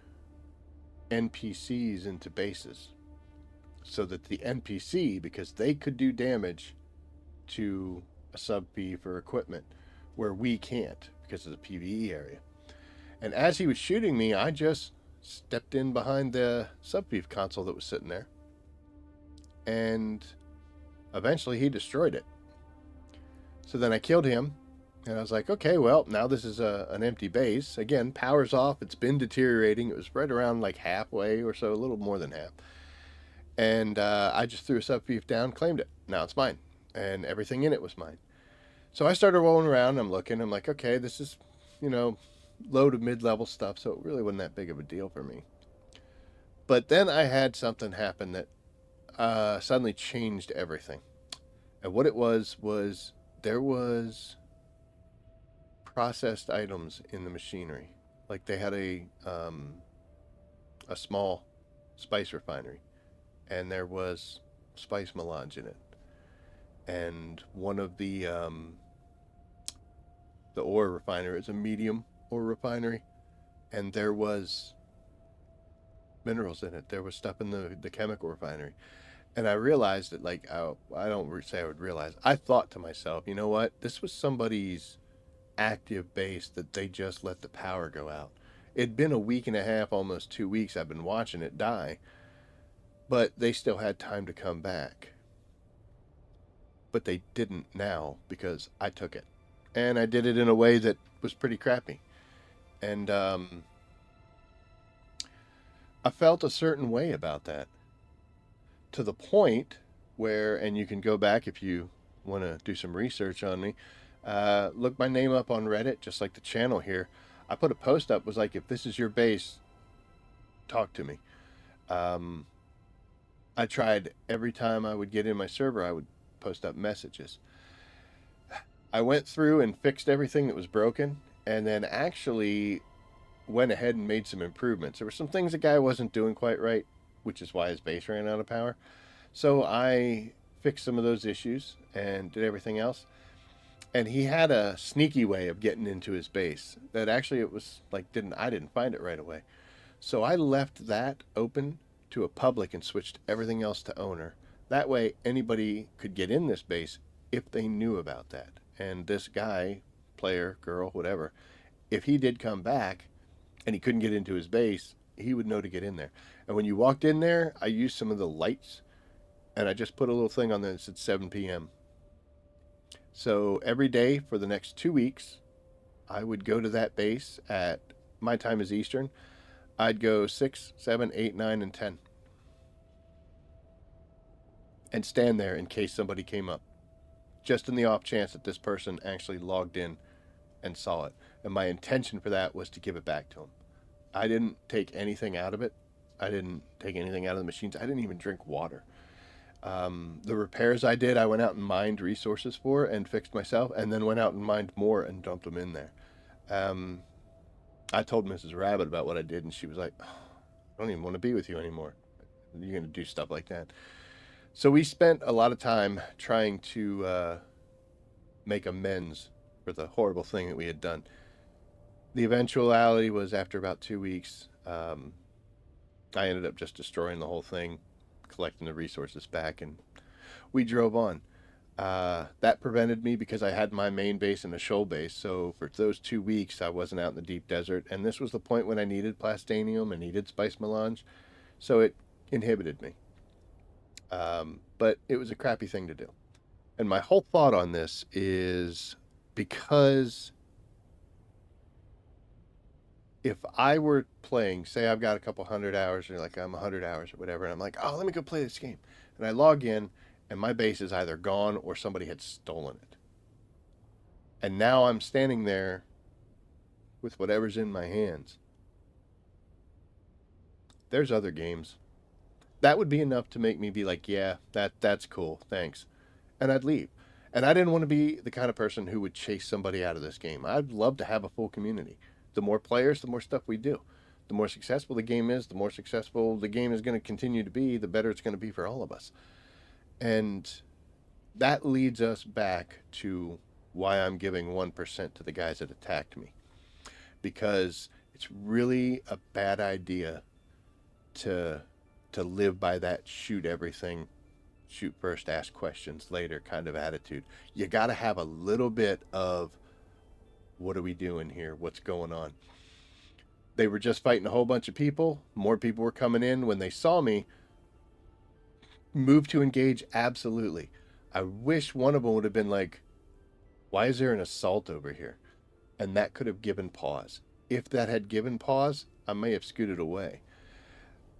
NPCs into bases. So that the NPC, because they could do damage to a sub P for equipment, where we can't because of the PvE area. And as he was shooting me, I just stepped in behind the sub P console that was sitting there. And eventually he destroyed it. So then I killed him. And I was like, okay, well, now this is an empty base. Again, power's off. It's been deteriorating. It was right around like halfway or so, a little more than half. And I just threw a sub beef down, claimed it. Now it's mine. And everything in it was mine. So I started rolling around. I'm looking. I'm like, okay, this is, low to mid-level stuff. So it really wasn't that big of a deal for me. But then I had something happen that suddenly changed everything. And what it was there was processed items in the machinery. Like they had a small spice refinery, and there was spice melange in it. And one of the ore refinery is a medium ore refinery, and there was minerals in it. There was stuff in the chemical refinery. And I realized that, like, I don't say I would realize. I thought to myself, you know what? This was somebody's active base that they just let the power go out. It'd been a week and a half, almost 2 weeks. I've been watching it die, but they still had time to come back. But they didn't now because I took it, and I did it in a way that was pretty crappy. And I felt a certain way about that, to the point where, and you can go back if you want to do some research on me, look my name up on Reddit, just like the channel here. I put a post up, was like, if this is your base, talk to me. I tried every time I would get in my server, I would post up messages. I went through and fixed everything that was broken, and then actually went ahead and made some improvements. There were some things the guy wasn't doing quite right, which is why his base ran out of power. So I fixed some of those issues and did everything else. And he had a sneaky way of getting into his base that actually it was like I didn't find it right away. So I left that open to a public and switched everything else to owner. That way anybody could get in this base if they knew about that. And this guy, player, girl, whatever, if he did come back and he couldn't get into his base, he would know to get in there. And when you walked in there, I used some of the lights, and I just put a little thing on there that said 7 p.m. So every day for the next 2 weeks, I would go to that base at, my time is Eastern, I'd go 6, 7, 8, 9, and 10. And stand there in case somebody came up. Just in the off chance that this person actually logged in and saw it. And my intention for that was to give it back to him. I didn't take anything out of it. I didn't take anything out of the machines. I didn't even drink water. The repairs I did, I went out and mined resources for and fixed myself, and then went out and mined more and dumped them in there. I told Mrs. Rabbit about what I did, and she was like, oh, I don't even want to be with you anymore. You're going to do stuff like that. So we spent a lot of time trying to make amends for the horrible thing that we had done. The eventuality was after about 2 weeks, I ended up just destroying the whole thing, collecting the resources back, and we drove on. That prevented me because I had my main base and a shoal base. So for those 2 weeks, I wasn't out in the deep desert. And this was the point when I needed plastanium and needed spice melange. So it inhibited me. But it was a crappy thing to do. And my whole thought on this is because if I were playing, say I've got a couple 100 hours, or like I'm 100 hours or whatever, and I'm like, oh, let me go play this game. And I log in, and my base is either gone or somebody had stolen it. And now I'm standing there with whatever's in my hands. There's other games. That would be enough to make me be like, yeah, that's cool, thanks. And I'd leave. And I didn't want to be the kind of person who would chase somebody out of this game. I'd love to have a full community. The more players, the more stuff we do. The more successful the game is, the more successful the game is going to continue to be, the better it's going to be for all of us. And that leads us back to why I'm giving 1% to the guys that attacked me. Because it's really a bad idea to live by that shoot everything, shoot first, ask questions later kind of attitude. You got to have a little bit of, what are we doing here? What's going on? They were just fighting a whole bunch of people. More people were coming in. When they saw me, move to engage, absolutely. I wish one of them would have been like, why is there an assault over here? And that could have given pause. If that had given pause, I may have scooted away.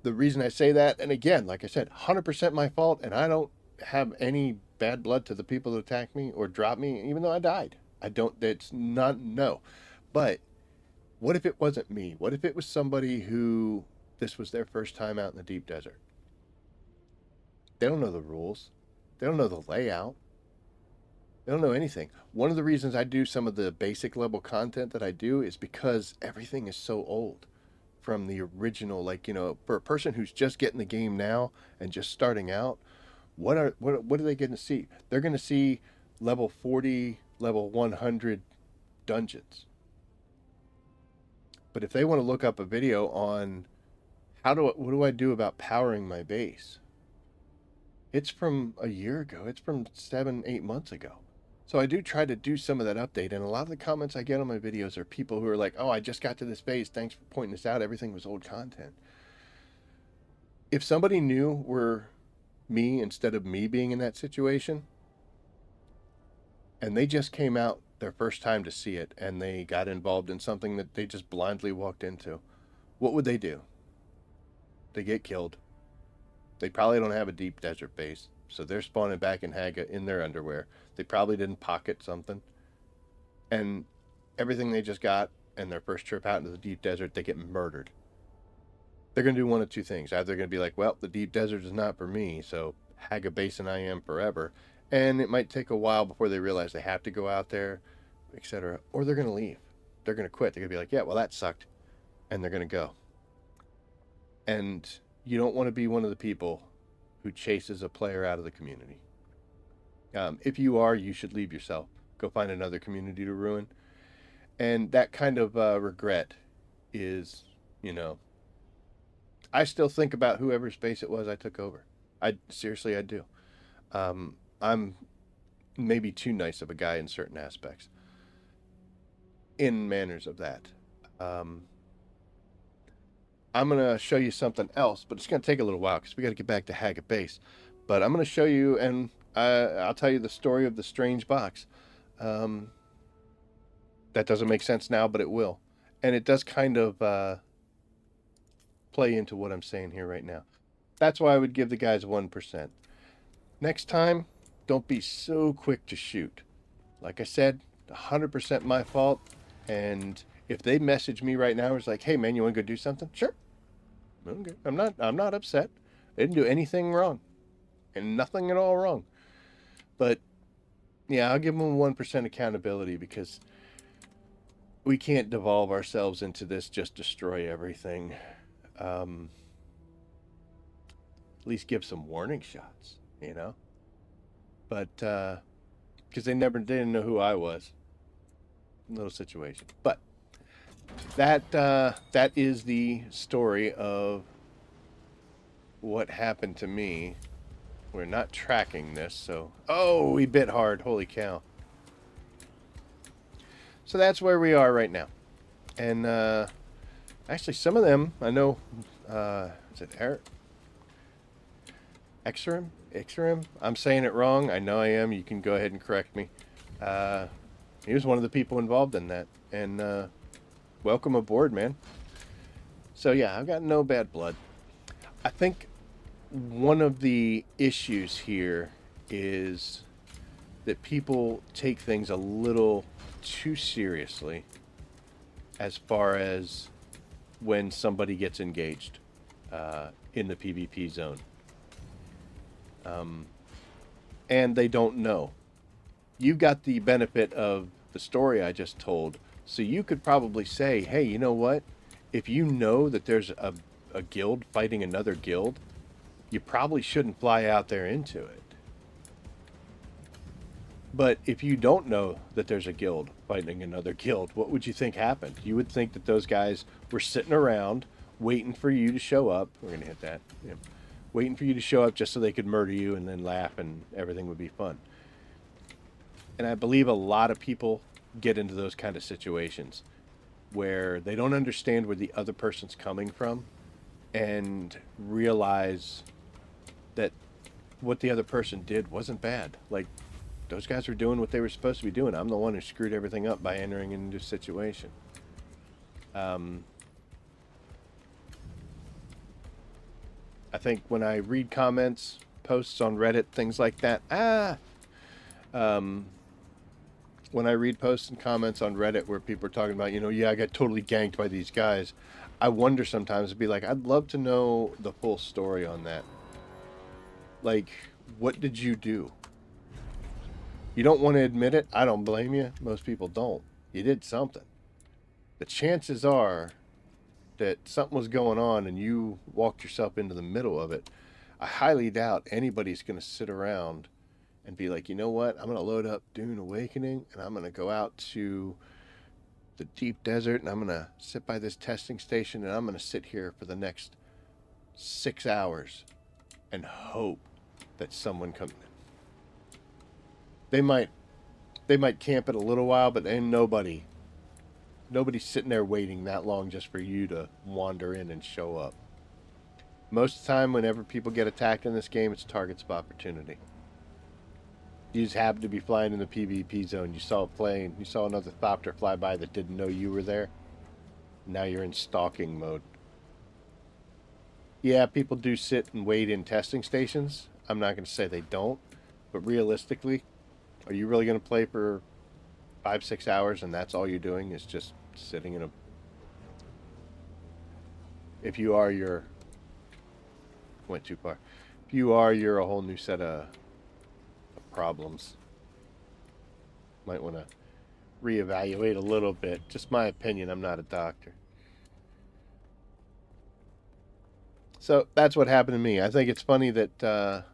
The reason I say that, and again, like I said, 100% my fault, and I don't have any bad blood to the people that attacked me or dropped me, even though I died. I don't, it's not, no. But what if it wasn't me? What if it was somebody who this was their first time out in the deep desert? They don't know the rules. They don't know the layout. They don't know anything. One of the reasons I do some of the basic level content that I do is because everything is so old from the original. Like, for a person who's just getting the game now and just starting out, what are they going to see? They're going to see level 40, level 100 dungeons. But if they want to look up a video on what do I do about powering my base, it's from a year ago. It's from 7, 8 months ago. So I do try to do some of that update, and a lot of the comments I get on my videos are people who are like, oh, I just got to this base, thanks for pointing this out, everything was old content. If somebody knew were me instead of me being in that situation, and they just came out their first time to see it, and they got involved in something that they just blindly walked into, what would they do? They get killed. They probably don't have a deep desert base, so they're spawning back in Haga in their underwear. They probably didn't pocket something. And everything they just got and their first trip out into the deep desert, they get murdered. They're going to do one of two things. Either they're going to be like, well, the deep desert is not for me, so Haga Basin I am forever. And it might take a while before they realize they have to go out there, etc. Or they're going to leave. They're going to quit. They're going to be like, yeah, well, that sucked. And they're going to go. And you don't want to be one of the people who chases a player out of the community. If you are, you should leave yourself. Go find another community to ruin. And that kind of regret is, I still think about whoever space it was I took over. I do. I'm maybe too nice of a guy in certain aspects. In manners of that. I'm going to show you something else, but it's going to take a little while because we got to get back to Haga Base. But I'm going to show you, and I'll tell you the story of the strange box. That doesn't make sense now, but it will. And it does kind of play into what I'm saying here right now. That's why I would give the guys 1%. Next time, don't be so quick to shoot. Like I said, 100% my fault. And if they message me right now, it's like, hey man, you want to go do something? Sure. Okay. I'm not upset. They didn't do anything wrong. And nothing at all wrong. But yeah, I'll give them 1% accountability because we can't devolve ourselves into this just destroy everything. At least give some warning shots, But because they didn't know who I was. Little situation. But that is the story of what happened to me we're not tracking this, so... Oh, we bit hard. Holy cow. So that's where we are right now. And, actually, some of them, I know... is it Exerim? Exerim? I'm saying it wrong. I know I am. You can go ahead and correct me. He was one of the people involved in that. And, welcome aboard, man. So, yeah, I've got no bad blood. I think one of the issues here is that people take things a little too seriously as far as when somebody gets engaged in the PvP zone. And they don't know. You got the benefit of the story I just told, so you could probably say, hey, you know what? If you know that there's a guild fighting another guild, you probably shouldn't fly out there into it. But if you don't know that there's a guild fighting another guild, what would you think happened? You would think that those guys were sitting around waiting for you to show up. We're going to hit that. Yeah. Waiting for you to show up just so they could murder you and then laugh and everything would be fun. And I believe a lot of people get into those kind of situations where they don't understand where the other person's coming from and realize that what the other person did wasn't bad. Like, those guys were doing what they were supposed to be doing. I'm the one who screwed everything up by entering into a situation. I think when I read comments, posts on Reddit, things like that, when I read posts and comments on Reddit where people are talking about, yeah, I got totally ganked by these guys, I wonder sometimes, be like, I'd love to know the full story on that. Like, what did you do? You don't want to admit it. I don't blame you. Most people don't. You did something. The chances are that something was going on and you walked yourself into the middle of it. I highly doubt anybody's going to sit around and be like, you know what? I'm going to load up Dune Awakening and I'm going to go out to the deep desert and I'm going to sit by this testing station and I'm going to sit here for the next 6 hours and hope that someone comes in. They might camp it a little while, but ain't nobody's sitting there waiting that long just for you to wander in and show up. Most of the time, whenever people get attacked in this game, it's targets of opportunity. You just happen to be flying in the PvP zone. You saw a plane. You saw another thopter fly by that didn't know you were there. Now you're in stalking mode. Yeah, people do sit and wait in testing stations. I'm not going to say they don't. But realistically, are you really going to play for 5-6 hours and that's all you're doing is just sitting in a... If you are, you're... Went too far. If you are, you're a whole new set of problems. Might want to reevaluate a little bit. Just my opinion. I'm not a doctor. So that's what happened to me. I think it's funny that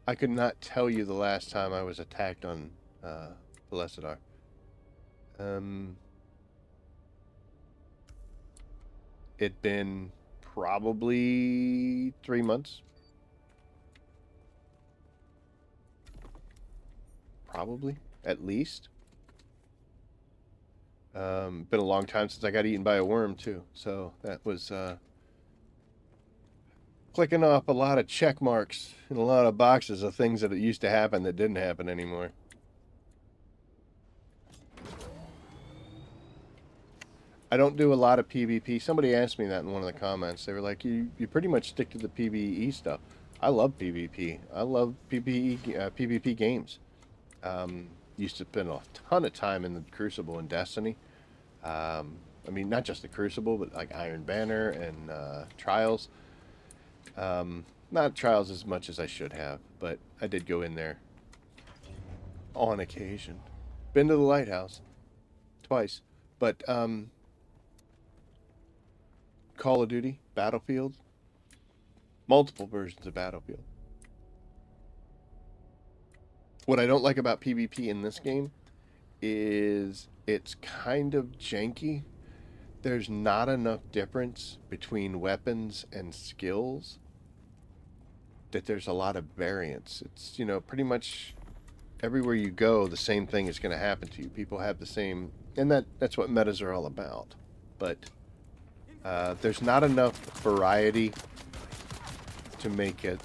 I could not tell you the last time I was attacked on Belecidar. It'd been probably 3 months. Probably, at least. Been a long time since I got eaten by a worm, too. So that was clicking off a lot of check marks and a lot of boxes of things that used to happen that didn't happen anymore. I don't do a lot of PvP. Somebody asked me that in one of the comments. They were like, you pretty much stick to the PvE stuff. I love PvP. I love PvP games. Used to spend a ton of time in the Crucible and Destiny. I mean, not just the Crucible, but like Iron Banner and Trials. Not Trials as much as I should have, but I did go in there on occasion. Been to the Lighthouse twice, but Call of Duty, Battlefield, multiple versions of Battlefield. What I don't like about PvP in this game is it's kind of janky. There's not enough difference between weapons and skills that there's a lot of variance. It's, pretty much everywhere you go, the same thing is going to happen to you. People have the same, and that's what metas are all about. But there's not enough variety to make it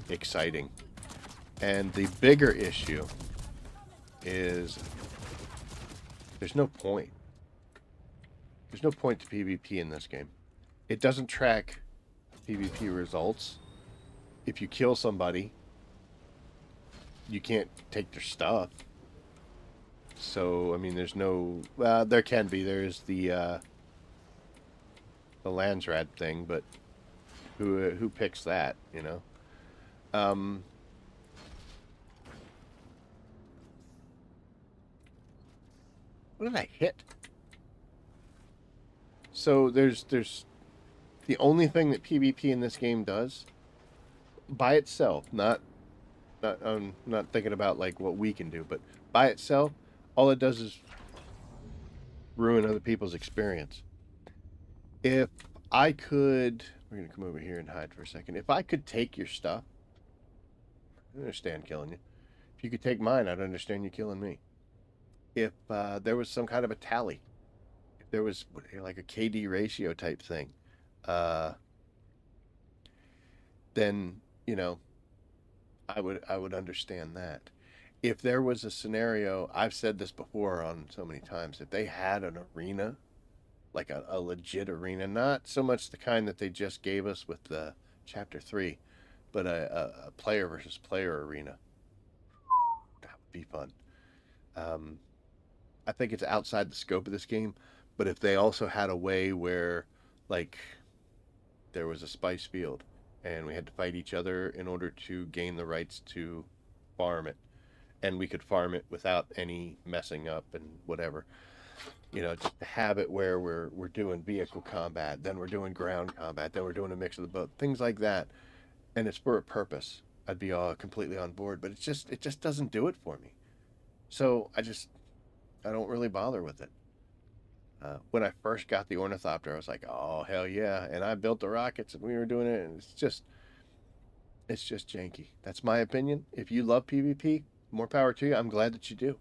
exciting. And the bigger issue is there's no point. There's no point to PvP in this game. It doesn't track PvP results. If you kill somebody, you can't take their stuff. So, I mean, there's no... there can be. There's the Landsrad thing, but who picks that, What did I hit? So there's the only thing that PvP in this game does by itself, not I'm not thinking about like what we can do, but by itself, all it does is ruin other people's experience. If I could, we're gonna come over here and hide for a second. If I could take your stuff, I understand killing you. If you could take mine, I'd understand you killing me. If there was some kind of a tally, if there was like a KD ratio type thing, then I would understand that. If there was a scenario, I've said this before on so many times, if they had an arena, like a legit arena, not so much the kind that they just gave us with the chapter 3, but a player versus player arena, that would be fun. I think it's outside the scope of this game, but if they also had a way where, like, there was a spice field and we had to fight each other in order to gain the rights to farm it, and we could farm it without any messing up and whatever, just to have it where we're doing vehicle combat, then we're doing ground combat, then we're doing a mix of the both, things like that, and it's for a purpose, I'd be all completely on board. But it just doesn't do it for me. So I don't really bother with it. When I first got the Ornithopter, I was like, oh, hell yeah. And I built the rockets and we were doing it, and it's just janky. That's my opinion. If you love PvP, more power to you. I'm glad that you do.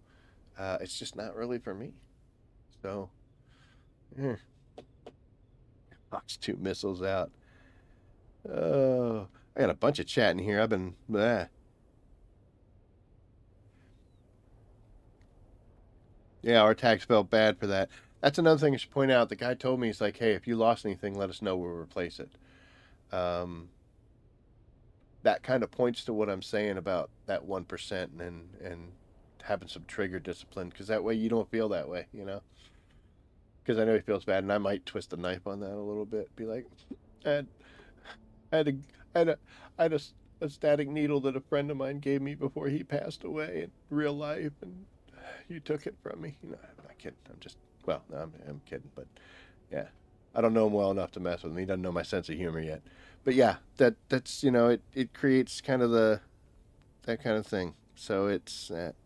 It's just not really for me. So, Fox 2 missiles out. Oh, I got a bunch of chat in here. I've been, bleh. Yeah, our tags felt bad for that. That's another thing I should point out. The guy told me, he's like, hey, if you lost anything, let us know. We'll replace it. That kind of points to what I'm saying about that 1% and having some trigger discipline, because that way you don't feel that way, Because I know he feels bad, and I might twist the knife on that a little bit. Be like, I had, I had, a, I had, a, I had a static needle that a friend of mine gave me before he passed away in real life, and you took it from me. I'm not kidding. Well, no, I'm kidding, but yeah, I don't know him well enough to mess with him. He doesn't know my sense of humor yet. But yeah, that's it creates kind of that kind of thing. So it's that.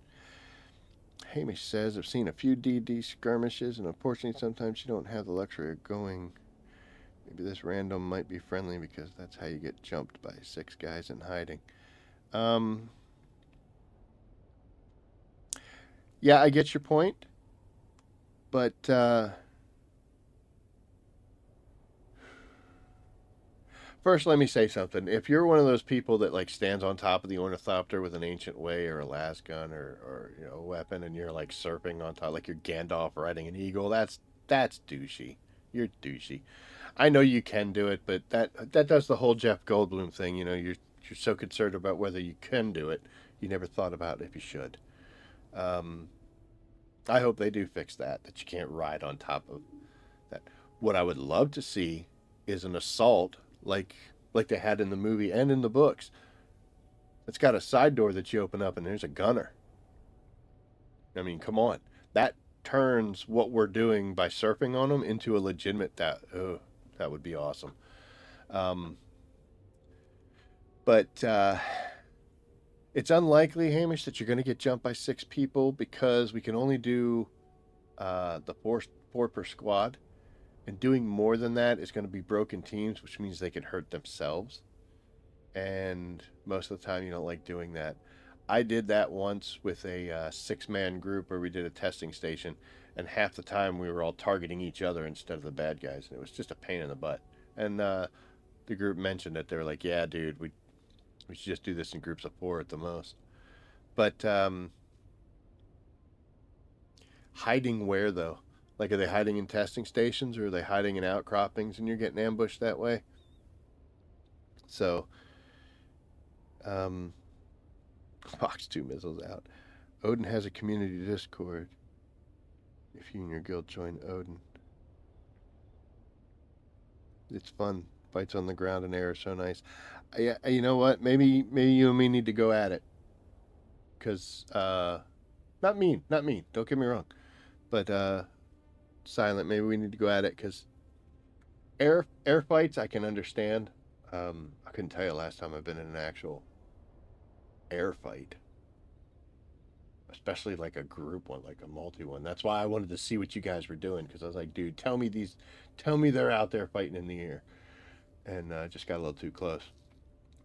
Hamish says, I've seen a few DD skirmishes, and unfortunately sometimes you don't have the luxury of going. Maybe this random might be friendly because that's how you get jumped by 6 guys in hiding. Yeah, I get your point. But first, let me say something. If you're one of those people that like stands on top of the Ornithopter with an ancient way or a las gun or a weapon, and you're like surfing on top, like you're Gandalf riding an eagle, that's douchey. You're douchey. I know you can do it, but that does the whole Jeff Goldblum thing. You're so concerned about whether you can do it, you never thought about if you should. I hope they do fix that you can't ride on top of that. What I would love to see is an assault like they had in the movie and in the books. It's got a side door that you open up and there's a gunner. I mean, come on. That turns what we're doing by surfing on them into a legitimate that would be awesome. But it's unlikely, Hamish, that you're going to get jumped by 6 people because we can only do the four per squad. And doing more than that is going to be broken teams, which means they can hurt themselves. and most of the time you don't like doing that. I did that once with a 6-man group where we did a testing station, and half the time we were all targeting each other instead of the bad guys, and it was just a pain in the butt. And the group mentioned it. They were like, "Yeah, dude, we should just do this in groups of 4 at the most." But hiding where though? Like, are they hiding in testing stations or are they hiding in outcroppings, and you're getting ambushed that way? So, um, Fox 2 missiles out. Odin has a community Discord. If you and your guild join Odin, it's fun. Fights on the ground and air are so nice. You know what? Maybe you and me need to go at it. Cause not mean. Don't get me wrong, but silent. Maybe we need to go at it because air fights I can understand. I couldn't tell you last time I've been in an actual air fight, especially like a group one, like a multi one. That's why I wanted to see what you guys were doing because I was like, dude, tell me they're out there fighting in the air, and just got a little too close.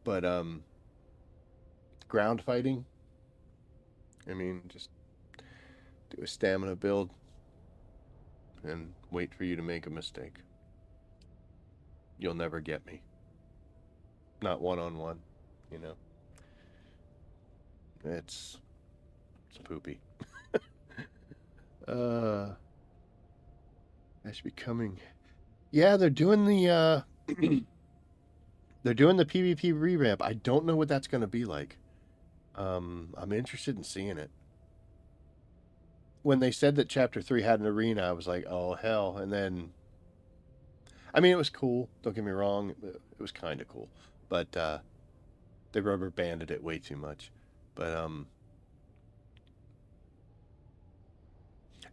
But ground fighting, I mean, just do a stamina build and wait for you to make a mistake. You'll never get me. Not one on one, you know. It's poopy. uh that should be coming. Yeah, they're doing the they're doing the PvP revamp. I don't know what that's gonna be like. I'm interested in seeing it. When they said that chapter 3 had an arena, I was like, oh hell. And then I mean, it was cool, don't get me wrong, it was kind of cool, but they rubber banded it way too much. But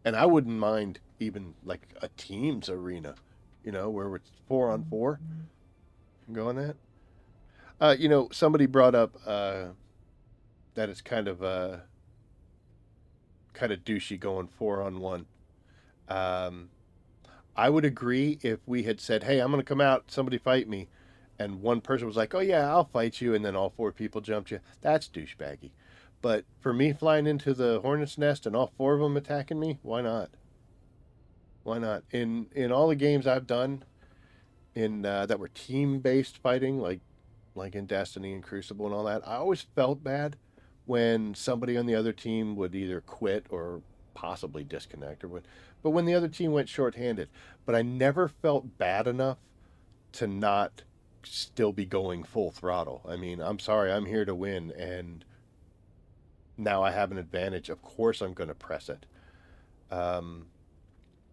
and I wouldn't mind even like a teams arena, you know, where it's 4 on 4. Go on that. Somebody brought up that it's kind of douchey going 4 on 1. Um, I would agree if we had said, "Hey, I'm going to come out, somebody fight me," and one person was like, "Oh yeah, I'll fight you," and then all 4 people jumped you. That's douchebaggy. But for me flying into the hornet's nest and all 4 of them attacking me, why not? Why not? In all the games I've done in that were team based fighting, like in Destiny and Crucible and all that, I always felt bad when somebody on the other team would either quit or possibly disconnect or what. But when the other team went shorthanded, but I never felt bad enough to not still be going full throttle. I mean, I'm sorry, I'm here to win, and now I have an advantage. Of course, I'm going to press it. Um,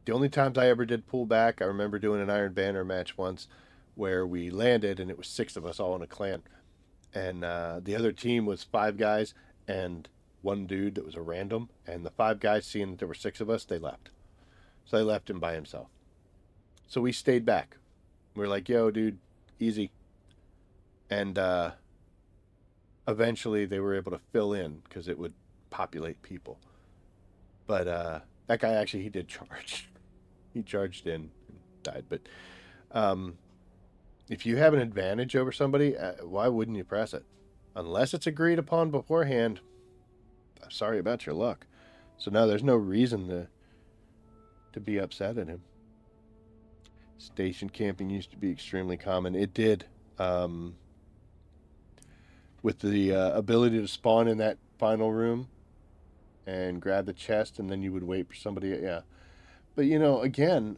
the only times I ever did pull back, I remember doing an Iron Banner match once where we landed and it was 6 of us all in a clan, and the other team was 5 guys and one dude that was a random, and the 5 guys, seeing that there were 6 of us, they left. So they left him by himself. So we stayed back. We were like, "Yo, dude, easy." And eventually they were able to fill in because it would populate people. But that guy actually, he did charge. He charged in and died. But um, if you have an advantage over somebody, why wouldn't you press it? Unless it's agreed upon beforehand. I'm sorry about your luck. So now there's no reason to be upset at him. Station camping used to be extremely common. It did. With the ability to spawn in that final room and grab the chest, and then you would wait for somebody. Yeah. But, again,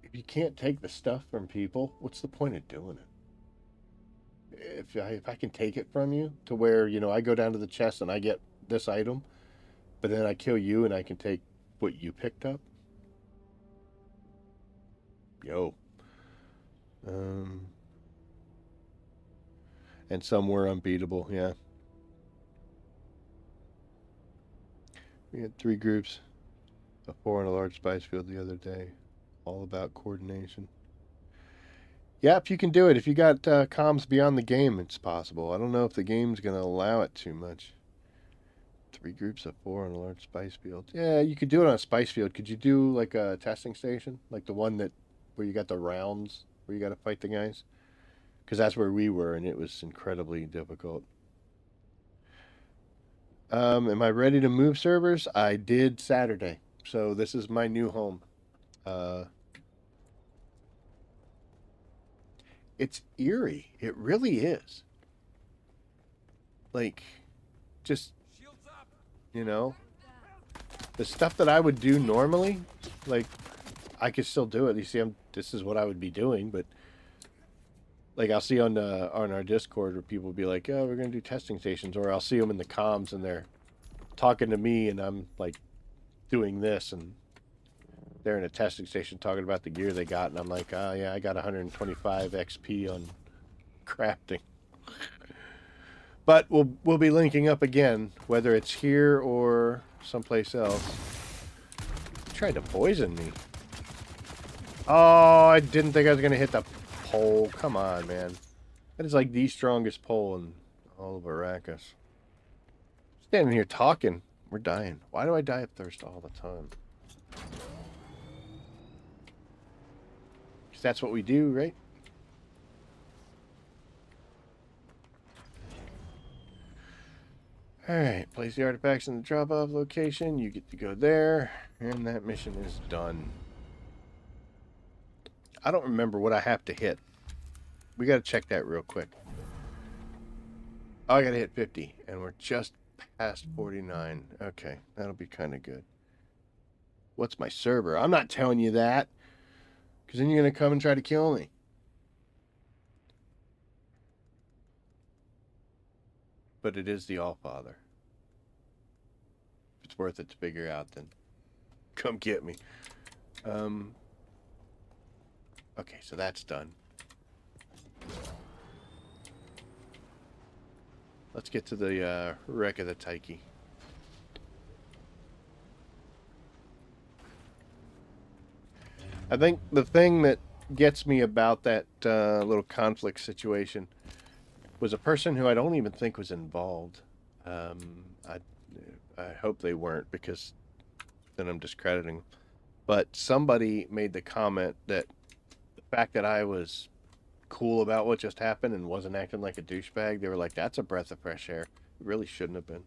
if you can't take the stuff from people, what's the point of doing it? If I can take it from you to where, I go down to the chest and I get this item, but then I kill you and I can take what you picked up. Yo. Um, and some were unbeatable, yeah. We had 3 groups of 4 in a large spice field the other day. All about coordination. Yeah, if you can do it. If you got comms beyond the game, it's possible. I don't know if the game's going to allow it too much. 3 groups of 4 on a large spice field. Yeah, you could do it on a spice field. Could you do like a testing station? Like the one where you got the rounds, where you got to fight the guys? because that's where we were, and it was incredibly difficult. Am I ready to move servers? I did Saturday, so this is my new home. It's eerie. It really is. Like, just, you know, the stuff that I would do normally, like, I could still do it. You see, this is what I would be doing, but like I'll see on our Discord where people will be like, "Oh, we're gonna do testing stations," or I'll see them in the comms and they're talking to me, and I'm like doing this, and they're in a testing station talking about the gear they got, and I'm like, "Oh yeah, I got 125 XP on crafting." But we'll be linking up again, whether it's here or someplace else. He tried to poison me. Oh, I didn't think I was gonna hit the pole. Come on, man. That is like the strongest pole in all of Arrakis. Standing here talking. We're dying. Why do I die of thirst all the time? Because that's what we do, right? Alright, place the artifacts in the drop-off location. You get to go there. And that mission is done. I don't remember what I have to hit. We got to check that real quick. Oh, I got to hit 50. And we're just past 49. Okay, that'll be kind of good. What's my server? I'm not telling you that. Because then you're going to come and try to kill me. But it is the Allfather. If it's worth it to figure out, then come get me. Okay, so that's done. Let's get to the wreck of the Taiki. I think the thing that gets me about that little conflict situation was a person who I don't even think was involved. I hope they weren't, because then I'm discrediting. But somebody made the comment that the fact that I was cool about what just happened and wasn't acting like a douchebag, they were like, that's a breath of fresh air. It really shouldn't have been.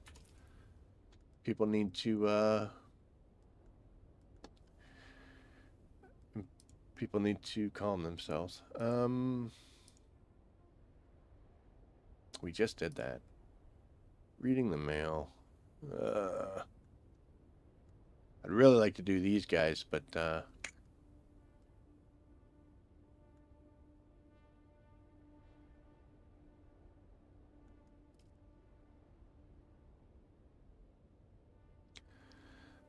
People need to calm themselves. We just did that. Reading the mail. I'd really like to do these guys, but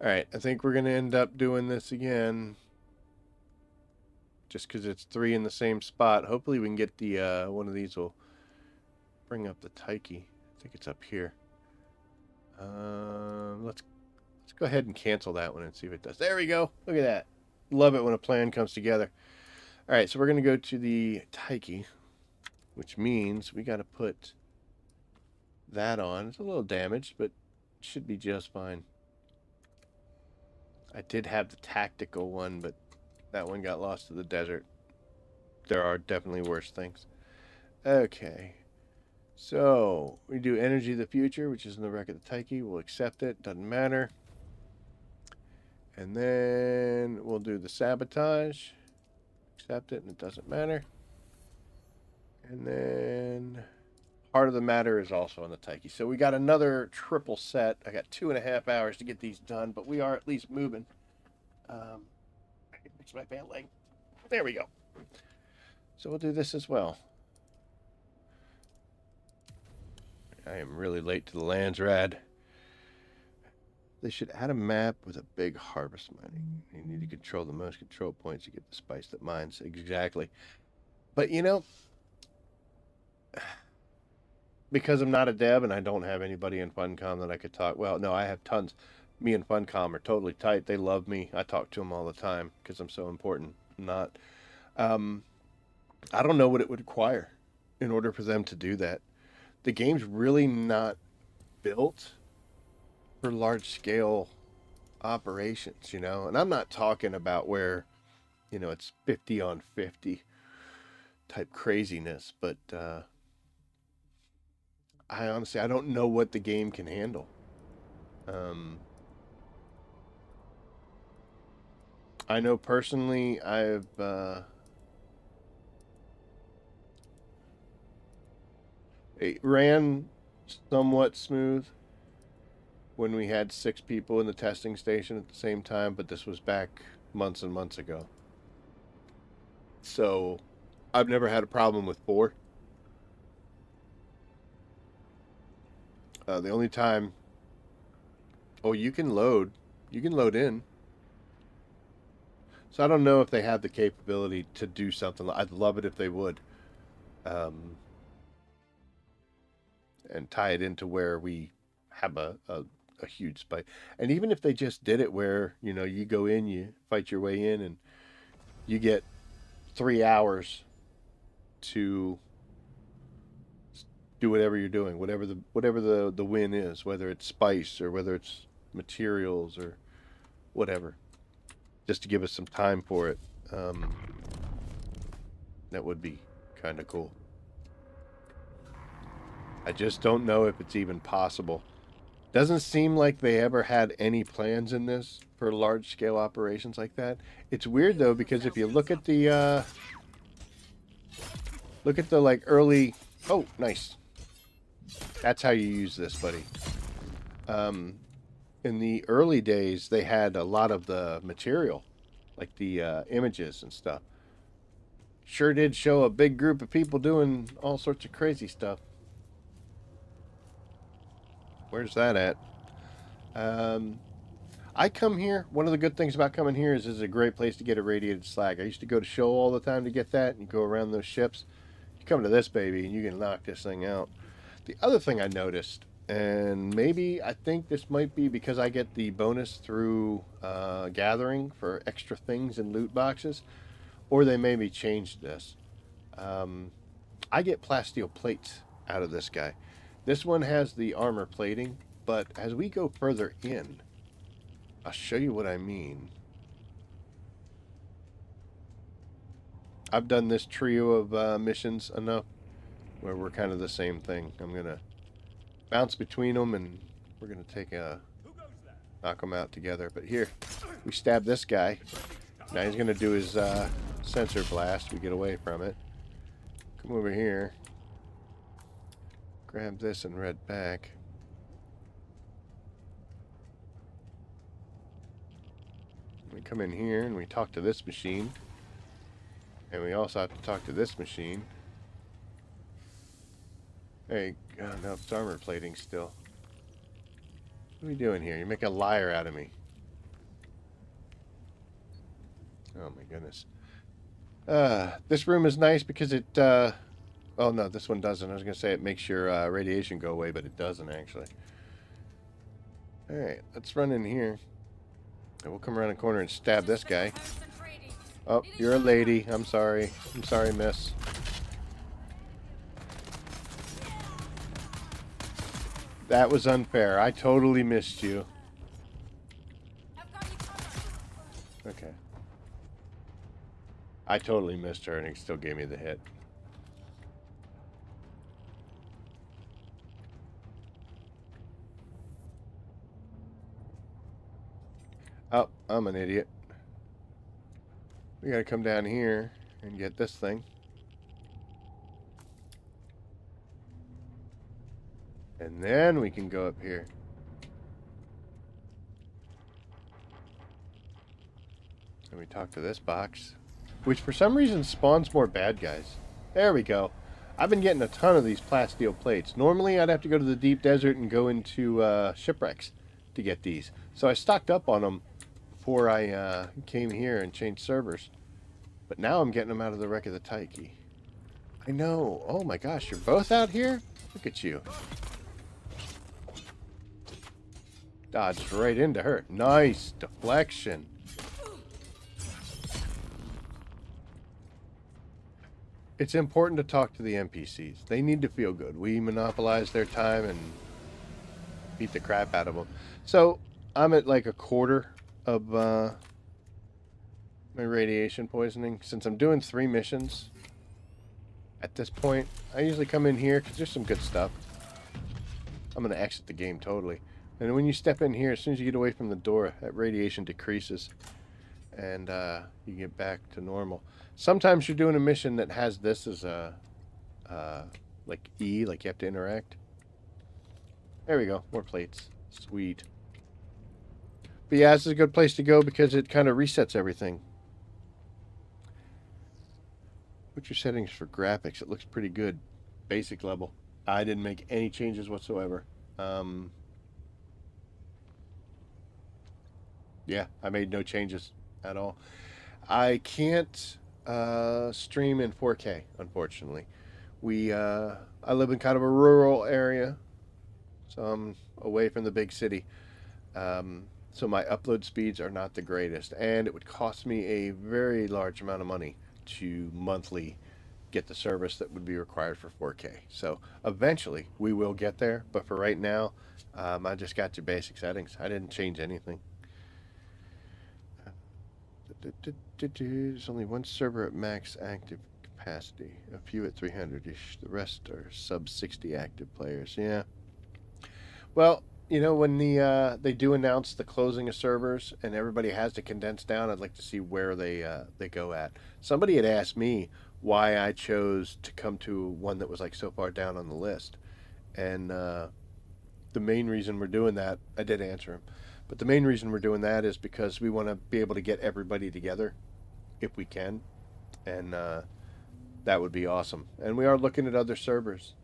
alright, I think we're going to end up doing this again. Just because it's 3 in the same spot. Hopefully we can get the, one of these will bring up the Taiki. I think it's up here. Let's go ahead and cancel that one and see if it does. There we go. Look at that. Love it when a plan comes together. Alright, so we're going to go to the Taiki, which means we got to put that on. It's a little damaged, but it should be just fine. I did have the tactical one, but that one got lost to the desert. There are definitely worse things. Okay. So, we do Energy of the Future, which is in the wreck of the Taiki. We'll accept it. Doesn't matter. And then we'll do the Sabotage. Accept it, and it doesn't matter. And then Heart of the Matter is also on the Taiki. So we got another triple set. I got 2.5 hours to get these done, but we are at least moving. Fix my bad leg. There we go. So we'll do this as well. I am really late to the lands, Rad. They should add a map with a big harvest mining. You need to control the most control points to get the spice that mines. Exactly. But you know, because I'm not a dev and I don't have anybody in Funcom that I could talk. Well, no, I have tons. Me and Funcom are totally tight. They love me. I talk to them all the time because I'm so important. Not. I don't know what it would require in order for them to do that. The game's really not built for large scale operations, you know? And I'm not talking about where, you know, it's 50 on 50 type craziness, but I honestly I don't know what the game can handle. I know personally I've it ran somewhat smooth when we had 6 people in the testing station at the same time, but this was back months and months ago. So I've never had a problem with 4. The only time, oh, you can load in. So I don't know if they have the capability to do something. I'd love it if they would, and tie it into where we have a huge spike. And even if they just did it where, you know, you go in, you fight your way in, and you get 3 hours to do whatever you're doing, whatever the win is, whether it's spice or whether it's materials or whatever, just to give us some time for it. That would be kind of cool. I just don't know if it's even possible. Doesn't seem like they ever had any plans in this for large scale operations like that. It's weird though, because if you look at the like early, oh nice, that's how you use this, buddy. In the early days they had a lot of the material, like the images and stuff. Sure did show a big group of people doing all sorts of crazy stuff. Where's that at? I come here. One of the good things about coming here is it's a great place to get irradiated slag. I used to go to show all the time to get that, and you go around those ships. You come to this baby, and you can knock this thing out. The other thing I noticed, and maybe I think this might be because I get the bonus through gathering for extra things in loot boxes, or they maybe changed this. I get plasteel plates out of this guy. This one has the armor plating, but as we go further in, I'll show you what I mean. I've done this trio of missions enough where we're kind of the same thing. I'm going to bounce between them, and we're going to take a knock them out together. But here, we stab this guy. Now he's going to do his sensor blast. We get away from it. Come over here. Grab this and read back. We come in here and we talk to this machine. And we also have to talk to this machine. Hey, God, no, it's armor plating still. What are we doing here? You're making a liar out of me. Oh my goodness. This room is nice because it, oh no, this one doesn't. I was going to say it makes your radiation go away, but it doesn't actually. Alright, let's run in here. And we'll come around the corner and stab this guy. Oh, you're a lady. I'm sorry. I'm sorry, miss. That was unfair. I totally missed you. Okay. I totally missed her and he still gave me the hit. Oh, I'm an idiot. We gotta come down here and get this thing. And then we can go up here. And we talk to this box, which for some reason spawns more bad guys. There we go. I've been getting a ton of these plasteel plates. Normally I'd have to go to the deep desert and go into shipwrecks to get these. So I stocked up on them before I came here and changed servers. But now I'm getting them out of the wreck of the Taiki. I know. Oh my gosh, you're both out here? Look at you. Dodged right into her. Nice deflection. It's important to talk to the NPCs. They need to feel good. We monopolize their time and beat the crap out of them. So I'm at like a quarter of my radiation poisoning. Since I'm doing 3 missions, At this point, I usually come in here because there's some good stuff. I'm going to exit the game totally. And when you step in here, as soon as you get away from the door, that radiation decreases. And you get back to normal. Sometimes you're doing a mission that has this as a, like E, like you have to interact. There we go, more plates. Sweet. But yeah, this is a good place to go because it kind of resets everything. What's your settings for graphics? It looks pretty good. Basic level. I didn't make any changes whatsoever. Yeah, I made no changes at all. I can't stream in 4K, unfortunately. I live in kind of a rural area, so I'm away from the big city. So my upload speeds are not the greatest, and it would cost me a very large amount of money to monthly get the service that would be required for 4K. So eventually we will get there, but for right now, I just got your basic settings. I didn't change anything. There's only one server at max active capacity, a few at 300-ish. The rest are sub 60 active players. Yeah. Well, you know, when they do announce the closing of servers and everybody has to condense down, I'd like to see where they go at. Somebody had asked me why I chose to come to one that was like so far down on the list, and the main reason we're doing that, I did answer him, but the main reason we're doing that is because we want to be able to get everybody together if we can, and that would be awesome. And we are looking at other servers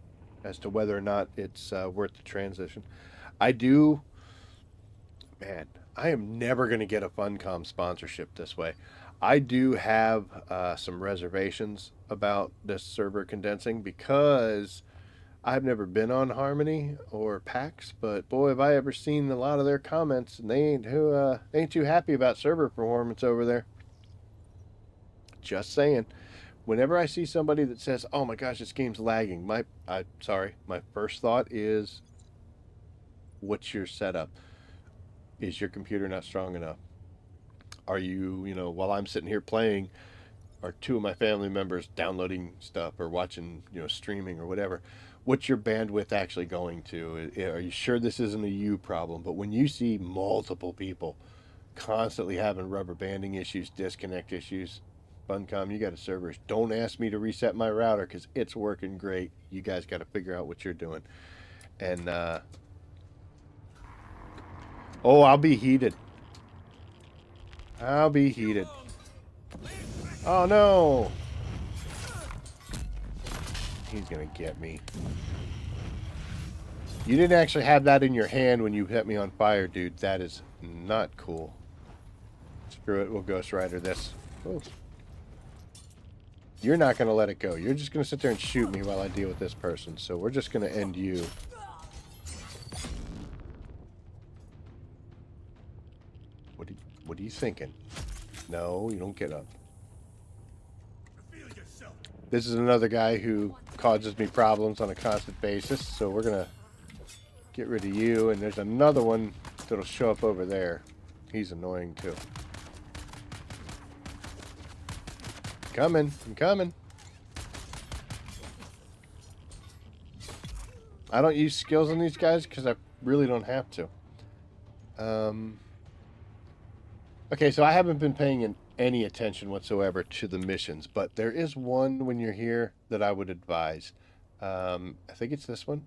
as to whether or not it's worth the transition. I do, man, I am never going to get a Funcom sponsorship this way. I do have some reservations about this server condensing because I've never been on Harmony or PAX, but boy, have I ever seen a lot of their comments, and they ain't too happy about server performance over there. Just saying. Whenever I see somebody that says, "Oh my gosh, this game's lagging," my first thought is, what's your setup? Is your computer not strong enough? Are you, while I'm sitting here playing, are two of my family members downloading stuff or watching, streaming or whatever? What's your bandwidth actually going to? Are you sure this isn't a you problem? But when you see multiple people constantly having rubber banding issues, disconnect issues, Funcom, you got a server. Don't ask me to reset my router because it's working great. You guys got to figure out what you're doing. And, oh, I'll be heated. I'll be heated. Oh, no. He's going to get me. You didn't actually have that in your hand when you hit me on fire, dude. That is not cool. Screw it. We'll Ghost Rider this. Oh. You're not going to let it go. You're just going to sit there and shoot me while I deal with this person. So we're just going to end you. What are you thinking? No, you don't get up. This is another guy who causes me problems on a constant basis. So we're going to get rid of you. And there's another one that'll show up over there. He's annoying too. Coming. I'm coming. I don't use skills on these guys because I really don't have to. Okay, so I haven't been paying any attention whatsoever to the missions, but there is one when you're here that I would advise. I think it's this one.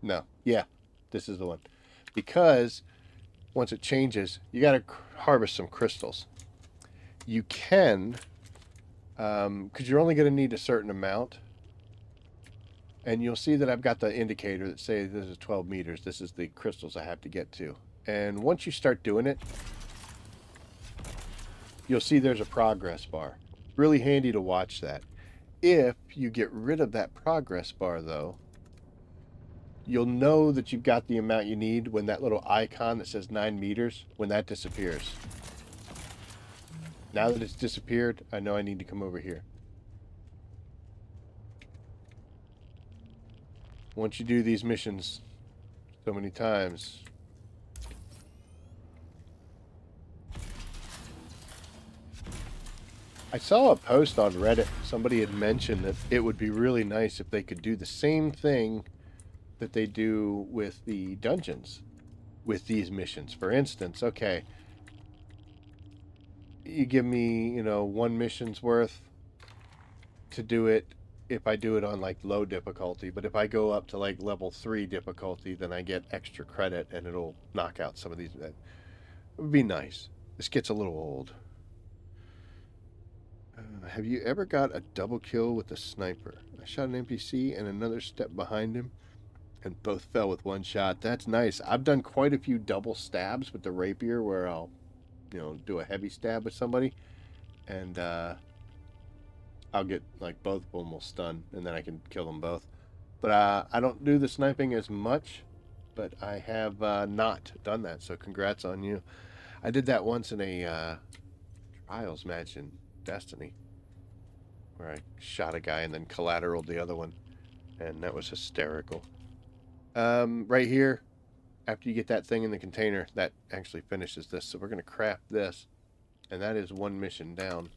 No, yeah, this is the one. Because once it changes, you got to harvest some crystals. You can, because you're only going to need a certain amount. And you'll see that I've got the indicator that says this is 12 meters. This is the crystals I have to get to. And once you start doing it, you'll see there's a progress bar. Really handy to watch that. If you get rid of that progress bar, though, you'll know that you've got the amount you need when that little icon that says 9 meters, when that disappears. Now that it's disappeared, I know I need to come over here. Once you do these missions so many times, I saw a post on Reddit. Somebody had mentioned that it would be really nice if they could do the same thing that they do with the dungeons with these missions. For instance, okay, you give me, one mission's worth to do it if I do it on like low difficulty, but if I go up to like level 3 difficulty, then I get extra credit and it'll knock out some of these. That would be nice. This gets a little old. Have you ever got a double kill with a sniper? I shot an NPC and another step behind him, and both fell with one shot. That's nice. I've done quite a few double stabs with the rapier where I'll, do a heavy stab with somebody, and I'll get like both of them will stun, and then I can kill them both. But I don't do the sniping as much, but I have not done that. So congrats on you. I did that once in a trials match in Destiny, where I shot a guy and then collateraled the other one, and that was hysterical. Right here, after you get that thing in the container, that actually finishes this. So we're going to craft this, and that is one mission down.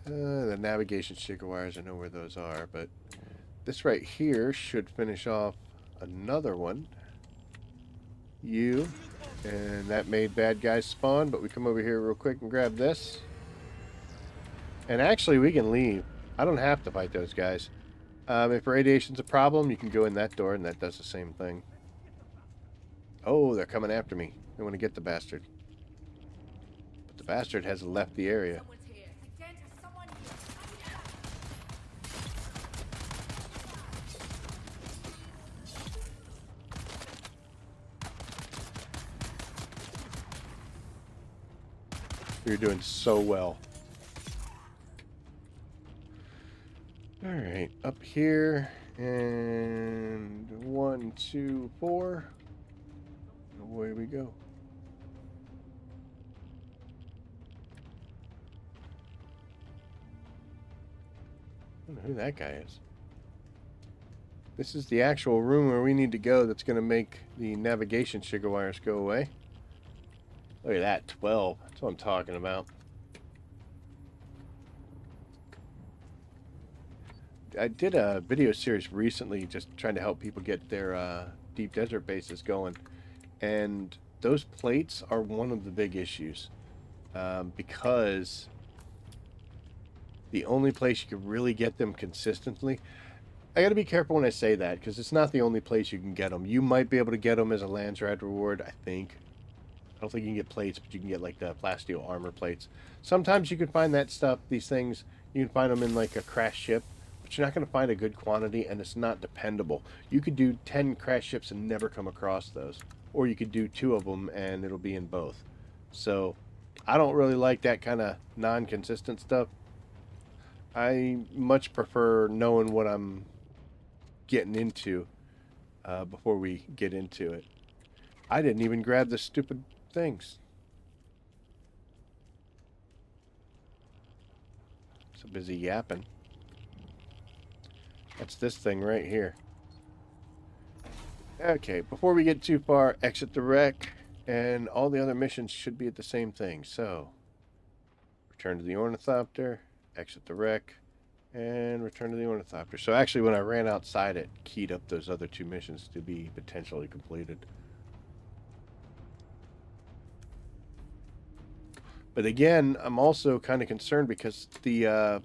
The navigation sticker wires, I know where those are, but this right here should finish off another one. And that made bad guys spawn, but we come over here real quick and grab this. And actually, we can leave. I don't have to fight those guys. If radiation's a problem, you can go in that door, and that does the same thing. Oh, they're coming after me. They want to get the bastard. But the bastard has left the area. You're doing so well. Alright, up here, and 1, 2, 4, away we go. I don't know who that guy is. This is the actual room where we need to go that's going to make the navigation sugar wires go away. Look at that, 12. That's what I'm talking about. I did a video series recently just trying to help people get their deep desert bases going. And those plates are one of the big issues. Because the only place you can really get them consistently... I gotta be careful when I say that, because it's not the only place you can get them. You might be able to get them as a Lands Rad reward, I think. I don't think you can get plates, but you can get like the plasteel armor plates. Sometimes you can find that stuff, these things, you can find them in like a crash ship, but you're not going to find a good quantity, and it's not dependable. You could do 10 crash ships and never come across those. Or you could do 2 of them and it'll be in both. So I don't really like that kind of non-consistent stuff. I much prefer knowing what I'm getting into before we get into it. I didn't even grab the stupid things. So busy yapping. That's this thing right here. Okay, before we get too far, exit the wreck, and all the other missions should be at the same thing. So, return to the ornithopter, exit the wreck, and return to the ornithopter. So actually, when I ran outside, it keyed up those other 2 missions to be potentially completed. But again, I'm also kind of concerned because the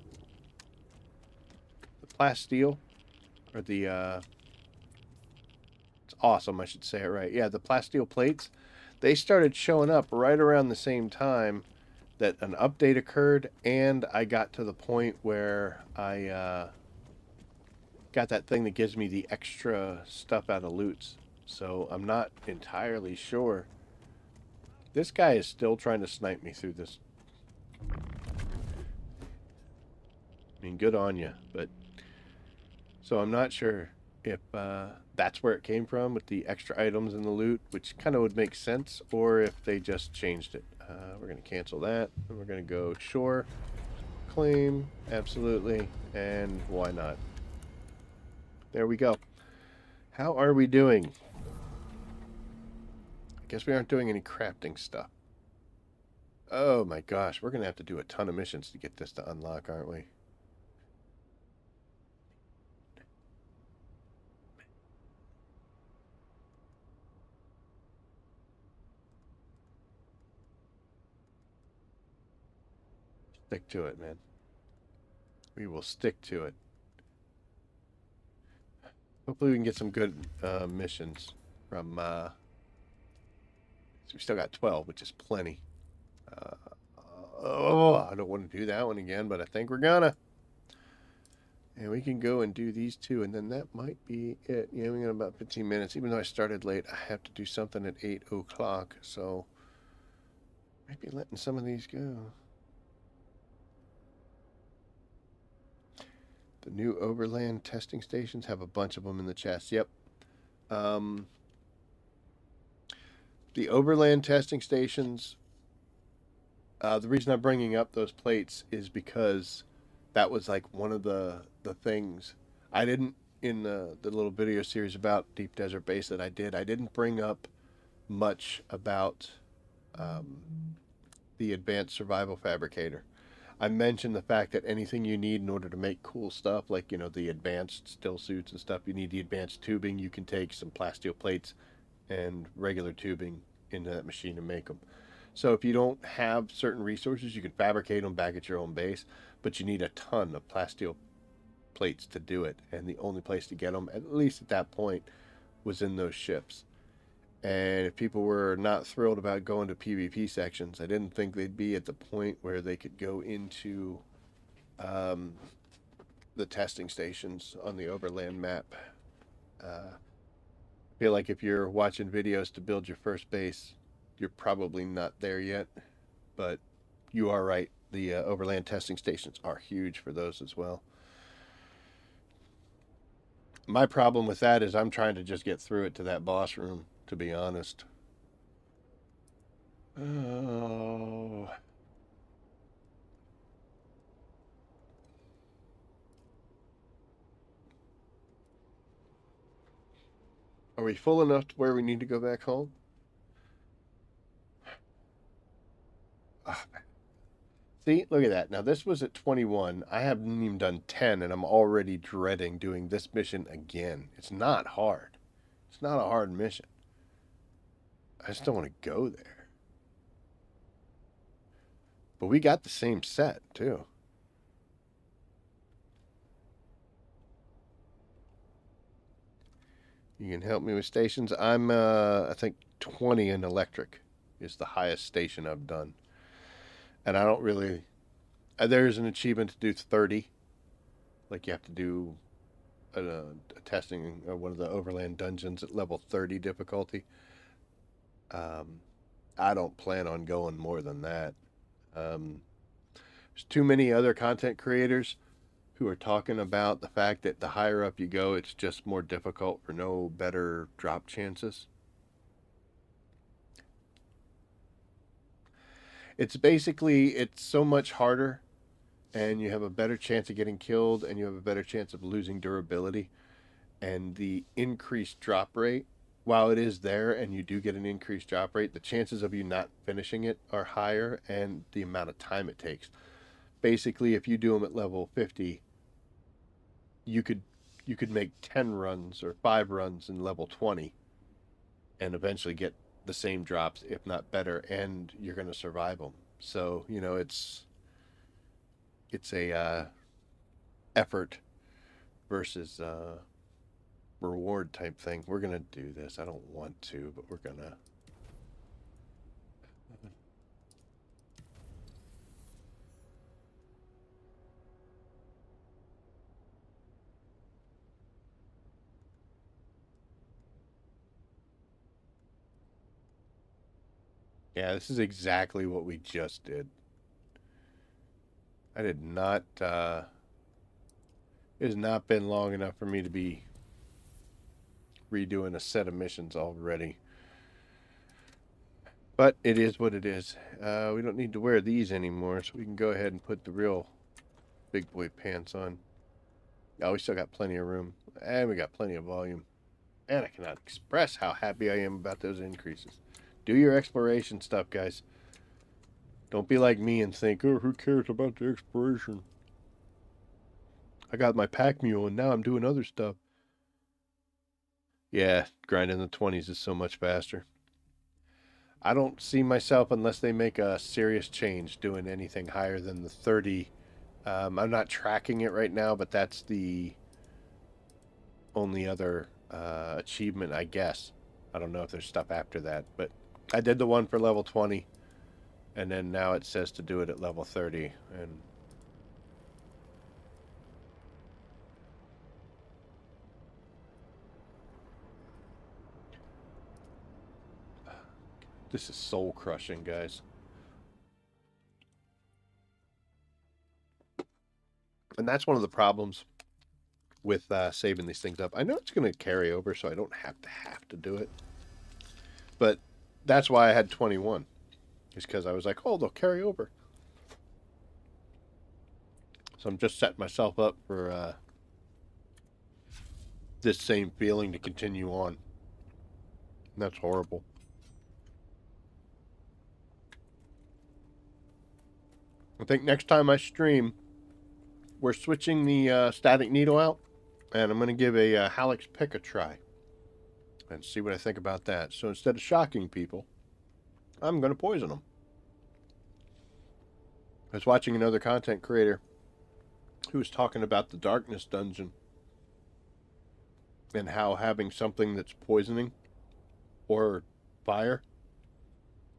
plasteel, or it's awesome, I should say it right. Yeah, the plasteel plates, they started showing up right around the same time that an update occurred, and I got to the point where I got that thing that gives me the extra stuff out of loots. So I'm not entirely sure. This guy is still trying to snipe me through this. I mean, good on you, but... So I'm not sure if that's where it came from with the extra items in the loot, which kind of would make sense, or if they just changed it. We're going to cancel that, and we're going to go shore, claim, absolutely, and why not? There we go. How are we doing? I guess we aren't doing any crafting stuff. Oh my gosh, we're gonna have to do a ton of missions to get this to unlock, aren't we? Stick to it, man. We will stick to it. Hopefully we can get some good missions from, so we still got 12, which is plenty. Uh, oh, I don't want to do that one again, but I think we're gonna. And we can go and do these two, and then that might be it. Yeah, we got about 15 minutes. Even though I started late, I have to do something at 8 o'clock, so maybe letting some of these go. The new overland testing stations have a bunch of them in the chest. Yep. Um, the overland testing stations, the reason I'm bringing up those plates is because that was like one of the things I didn't in the little video series about Deep Desert Base that I didn't bring up much about um, the advanced survival fabricator. I mentioned the fact that anything you need in order to make cool stuff, like the advanced still suits and stuff, you need the advanced tubing. You can take some plasteel plates and regular tubing into that machine and make them. So if you don't have certain resources, you can fabricate them back at your own base, but you need a ton of plasteel plates to do it. And the only place to get them, at least at that point, was in those ships. And if people were not thrilled about going to PvP sections, I didn't think they'd be at the point where they could go into um, the testing stations on the overland map. I feel like if you're watching videos to build your first base, you're probably not there yet. But you are right. The overland testing stations are huge for those as well. My problem with that is I'm trying to just get through it to that boss room, to be honest. Oh. Are we full enough to where we need to go back home? Ah, see, look at that. Now, this was at 21. I haven't even done 10, and I'm already dreading doing this mission again. It's not hard. It's not a hard mission. I just don't want to go there. But we got the same set, too. You can help me with stations. I'm, I think 20 in electric is the highest station I've done. And I don't really. There's an achievement to do 30. Like you have to do a testing of one of the overland dungeons at level 30 difficulty. Um, I don't plan on going more than that. Um, there's too many other content creators who are talking about the fact that the higher up you go, it's just more difficult for no better drop chances. It's basically it's so much harder, and you have a better chance of getting killed, and you have a better chance of losing durability, and the increased drop rate. While it is there and you do get an increased drop rate, the chances of you not finishing it are higher, and the amount of time it takes. Basically, if you do them at level 50, you could you could make 10 runs or 5 runs in level 20 and eventually get the same drops if not better, and you're going to survive them. So it's a effort versus reward type thing. We're going to do this. I don't want to, but we're going to. Yeah, this is exactly what we just did. I did not it has not been long enough for me to be redoing a set of missions already. But it is what it is. We don't need to wear these anymore, so we can go ahead and put the real big boy pants on. Oh, we still got plenty of room. And we got plenty of volume. And I cannot express how happy I am about those increases. Do your exploration stuff, guys. Don't be like me and think, oh, who cares about the exploration? I got my pack mule and now I'm doing other stuff. Yeah, grinding the 20s is so much faster. I don't see myself, unless they make a serious change, doing anything higher than the 30. I'm not tracking it right now, but that's the only other achievement, I guess. I don't know if there's stuff after that, but I did the one for level 20, and then now it says to do it at level 30, and this is soul crushing, guys. And that's one of the problems with saving these things up. I know it's going to carry over, so I don't have to do it. But that's why I had 21. Is because I was like, oh, they'll carry over. So I'm just setting myself up for this same feeling to continue on. And that's horrible. I think next time I stream, we're switching the static needle out, and I'm going to give a Halleck's pick a try and see what I think about that. So instead of shocking people, I'm going to poison them. I was watching another content creator who was talking about the darkness dungeon and how having something that's poisoning or fire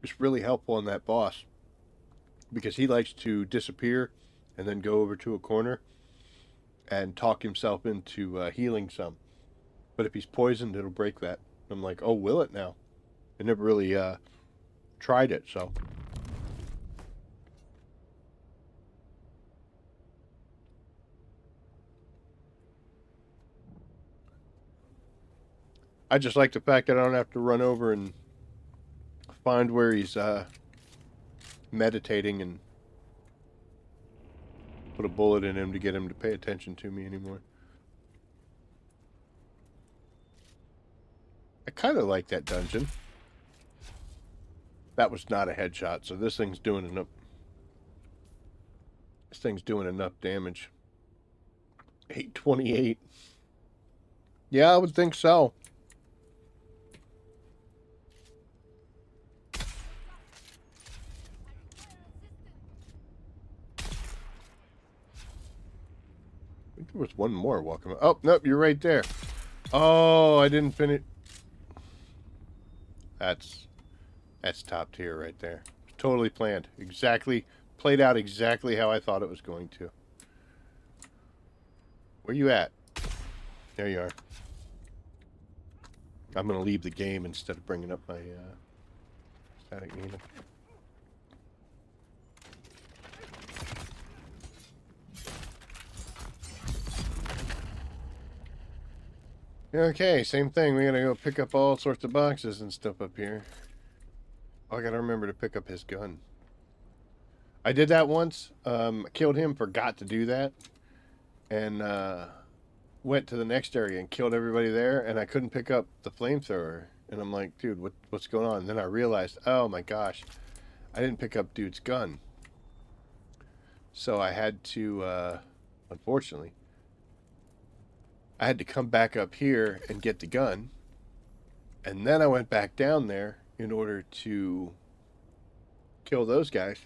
is really helpful in that boss, because he likes to disappear and then go over to a corner and talk himself into healing some. But if he's poisoned, it'll break that. I'm like, oh, will it now? I never really tried it, so. I just like the fact that I don't have to run over and find where he's meditating and put a bullet in him to get him to pay attention to me anymore. I kind of like that dungeon. That was not a headshot, so this thing's doing enough. This thing's doing enough damage. 828. Yeah, I would think so. I think there was one more walking. Oh, nope, you're right there. Oh, I didn't finish. That's top tier right there. Totally planned. Exactly. Played out exactly how I thought it was going to. Where you at? There you are. I'm going to leave the game instead of bringing up my static needle. Okay, same thing. We gotta go pick up all sorts of boxes and stuff up here. Oh, I gotta remember to pick up his gun. I did that once. Killed him, forgot to do that. And went to the next area and killed everybody there, and I couldn't pick up the flamethrower. And I'm like, dude, what's going on? And then I realized, oh my gosh, I didn't pick up dude's gun. So I had to, unfortunately, I had to come back up here and get the gun. And then I went back down there in order to kill those guys.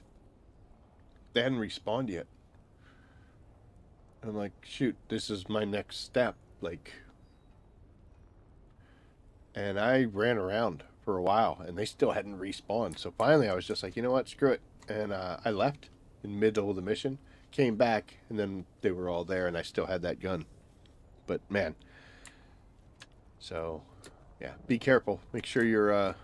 They hadn't respawned yet. I'm like, shoot, this is my next step. Like, and I ran around for a while and they still hadn't respawned. So finally I was just like, you know what, screw it. And I left in the middle of the mission, came back, and then they were all there and I still had that gun. But man, so yeah, be careful. Make sure you're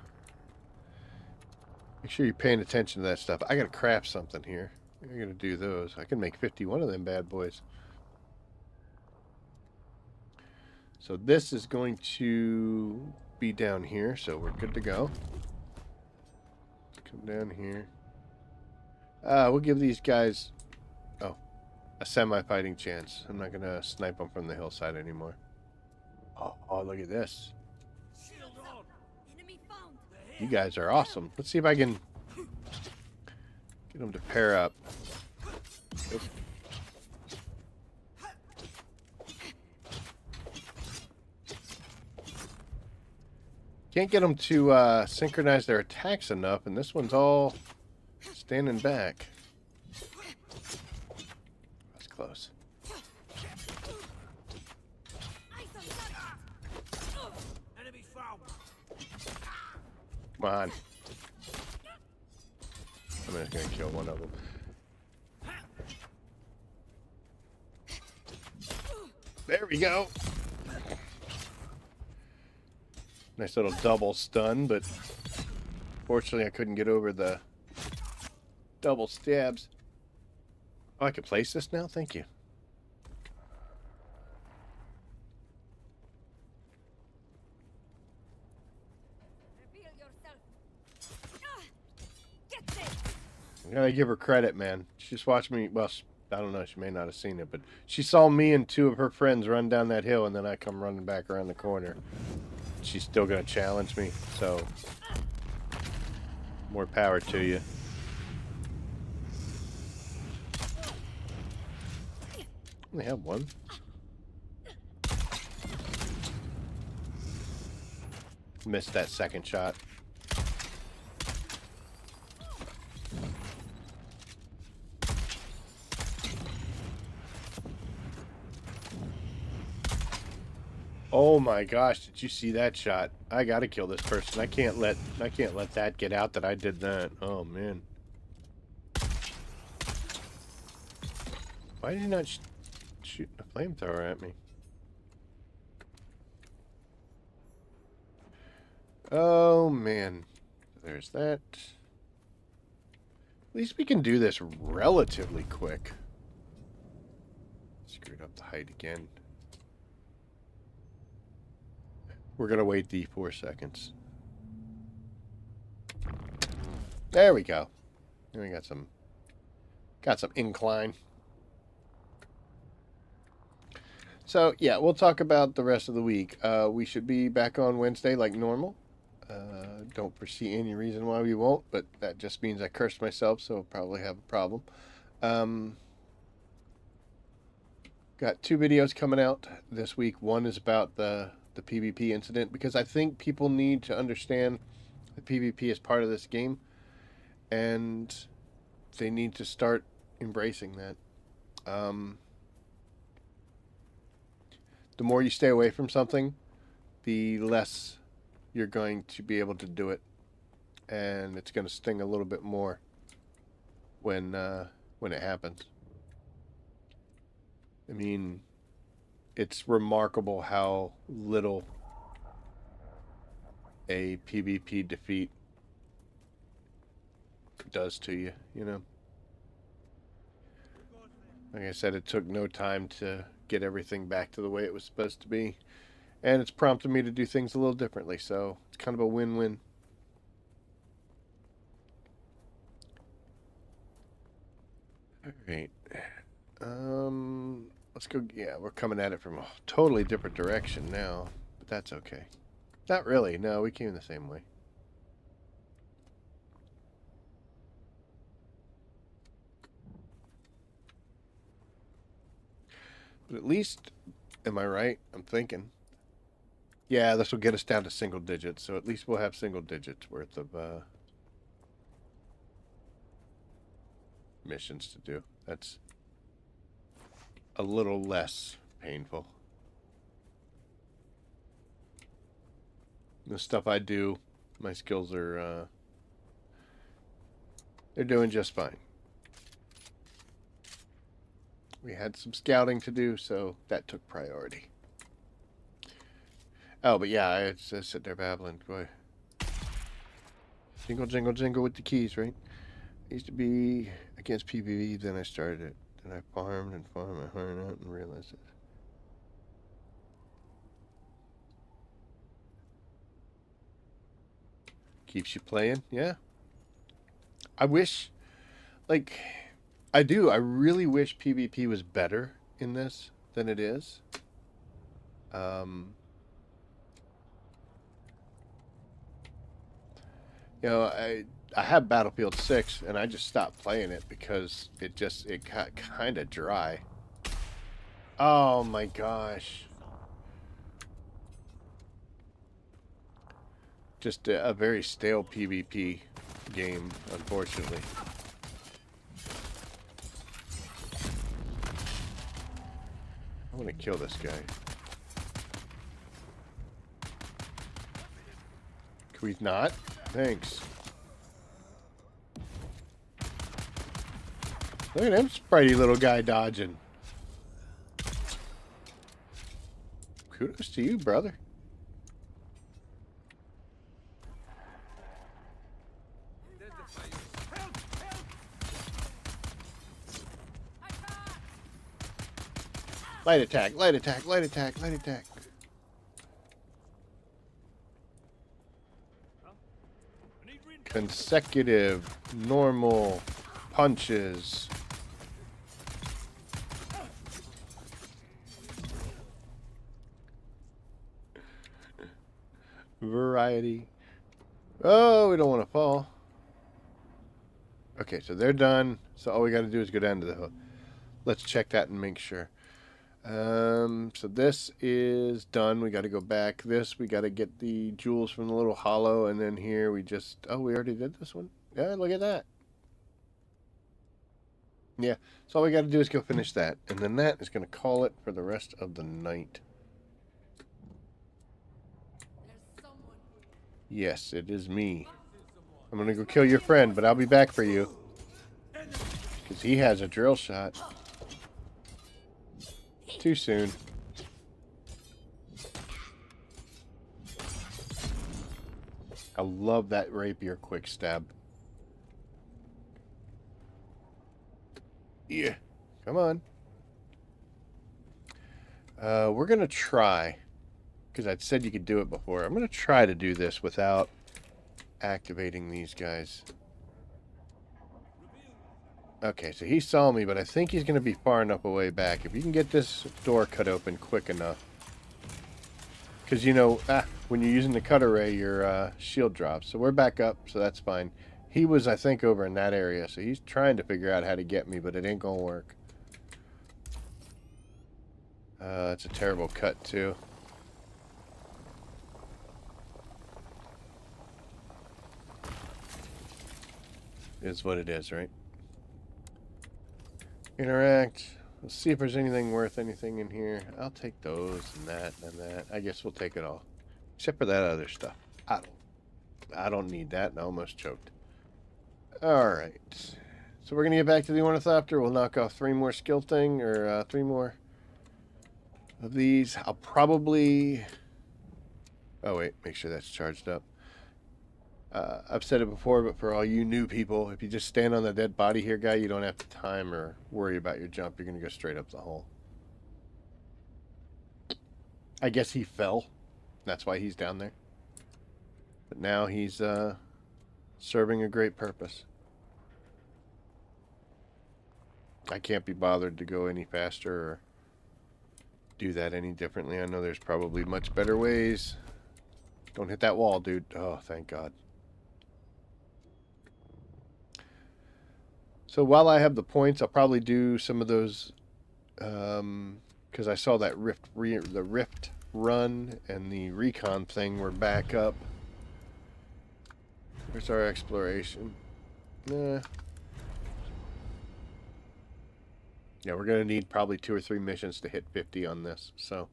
paying attention to that stuff. I gotta craft something here. I'm gonna do those. I can make 51 of them bad boys. So this is going to be down here, so we're good to go. Come down here. We'll give these guys, a semi-fighting chance. I'm not gonna snipe them from the hillside anymore. Oh, look at this. You guys are awesome. Let's see if I can Get them to pair up. Oop. Can't get them to synchronize their attacks enough, and this one's all standing back. That's close. Come on. I'm just gonna kill one of them. There we go. Nice little double stun, but fortunately I couldn't get over the double stabs. Oh, I can place this now? Thank you. I gotta give her credit, man. She just watched me. Well, I don't know. She may not have seen it, but she saw me and two of her friends run down that hill, and then I come running back around the corner. She's still gonna challenge me, so more power to you. Only have one. Missed that second shot. Oh my gosh, did you see that shot? I gotta kill this person. I can't let that get out that I did that. Oh man. Why did he not shoot a flamethrower at me? Oh man. There's that. At least we can do this relatively quick. Screwed up the height again. We're gonna wait the 4 seconds. There we go. And we got some incline. So yeah, we'll talk about the rest of the week. We should be back on Wednesday like normal. Don't foresee any reason why we won't, but that just means I cursed myself, so I'll probably have a problem. Got 2 videos coming out this week. One is about the PvP incident, because I think people need to understand the PvP is part of this game, and they need to start embracing that. The more you stay away from something, the less you're going to be able to do it, and it's going to sting a little bit more when it happens. I mean, it's remarkable how little a PvP defeat does to you, you know? Like I said, it took no time to get everything back to the way it was supposed to be. And it's prompted me to do things a little differently, so it's kind of a win-win. Alright. Let's go. Yeah, we're coming at it from a totally different direction now, but that's okay. Not really. No, we came the same way. But at least, am I right? I'm thinking. Yeah, this will get us down to single digits, so at least we'll have single digits worth of missions to do. That's a little less painful. The stuff I do, my skills are, they're doing just fine. We had some scouting to do, so that took priority. Oh, but yeah, I just sit there babbling. Boy. Jingle, jingle, jingle with the keys, right? I used to be against PvP, then I started it. Then I farmed and farmed my heart out and realized it. Keeps you playing, yeah. I wish, like, I do. I really wish PvP was better in this than it is. You know, I have Battlefield 6, and I just stopped playing it because it got kind of dry. Oh my gosh. Just a very stale PvP game, unfortunately. I want to kill this guy. Can we not? Thanks. Look at him, spritey little guy dodging. Kudos to you, brother. Light attack, light attack, light attack, light attack. Consecutive, normal punches. Variety. Oh, we don't want to fall. Okay, so they're done. So all we got to do is go down to the hook. Let's check that and make sure. So this is done. We got to go back. This, we got to get the jewels from the little hollow. And then here we just... Oh, we already did this one? Yeah, look at that. Yeah, so all we got to do is go finish that. And then that is going to call it for the rest of the night. Yes, it is me. I'm going to go kill your friend, but I'll be back for you. Because he has a drill shot. Too soon. I love that rapier quick stab. Yeah. Come on. We're going to try. Because I'd said you could do it before. I'm going to try to do this without activating these guys. Okay, so he saw me, but I think he's going to be far enough away back. If you can get this door cut open quick enough. Because, you know, when you're using the cutter ray, your shield drops. So we're back up, so that's fine. He was, I think, over in that area, so he's trying to figure out how to get me, but it ain't going to work. It's a terrible cut, too. Is what it is, right? Interact. Let's see if there's anything worth anything in here. I'll take those and that and that. I guess we'll take it all. Except for that other stuff. I don't need that, and I almost choked. Alright. So we're going to get back to the Ornithopter. We'll knock off 3 more skill thing, or 3 more of these. I'll probably... Oh, wait. Make sure that's charged up. I've said it before, but for all you new people, if you just stand on the dead body here, guy, you don't have to time or worry about your jump. You're going to go straight up the hole. I guess he fell. That's why he's down there. But now he's serving a great purpose. I can't be bothered to go any faster or do that any differently. I know there's probably much better ways. Don't hit that wall, dude. Oh, thank God. So while I have the points, I'll probably do some of those, because I saw that the rift run and the recon thing were back up. Where's our exploration? Nah. Yeah, we're going to need probably 2 or 3 missions to hit 50 on this, so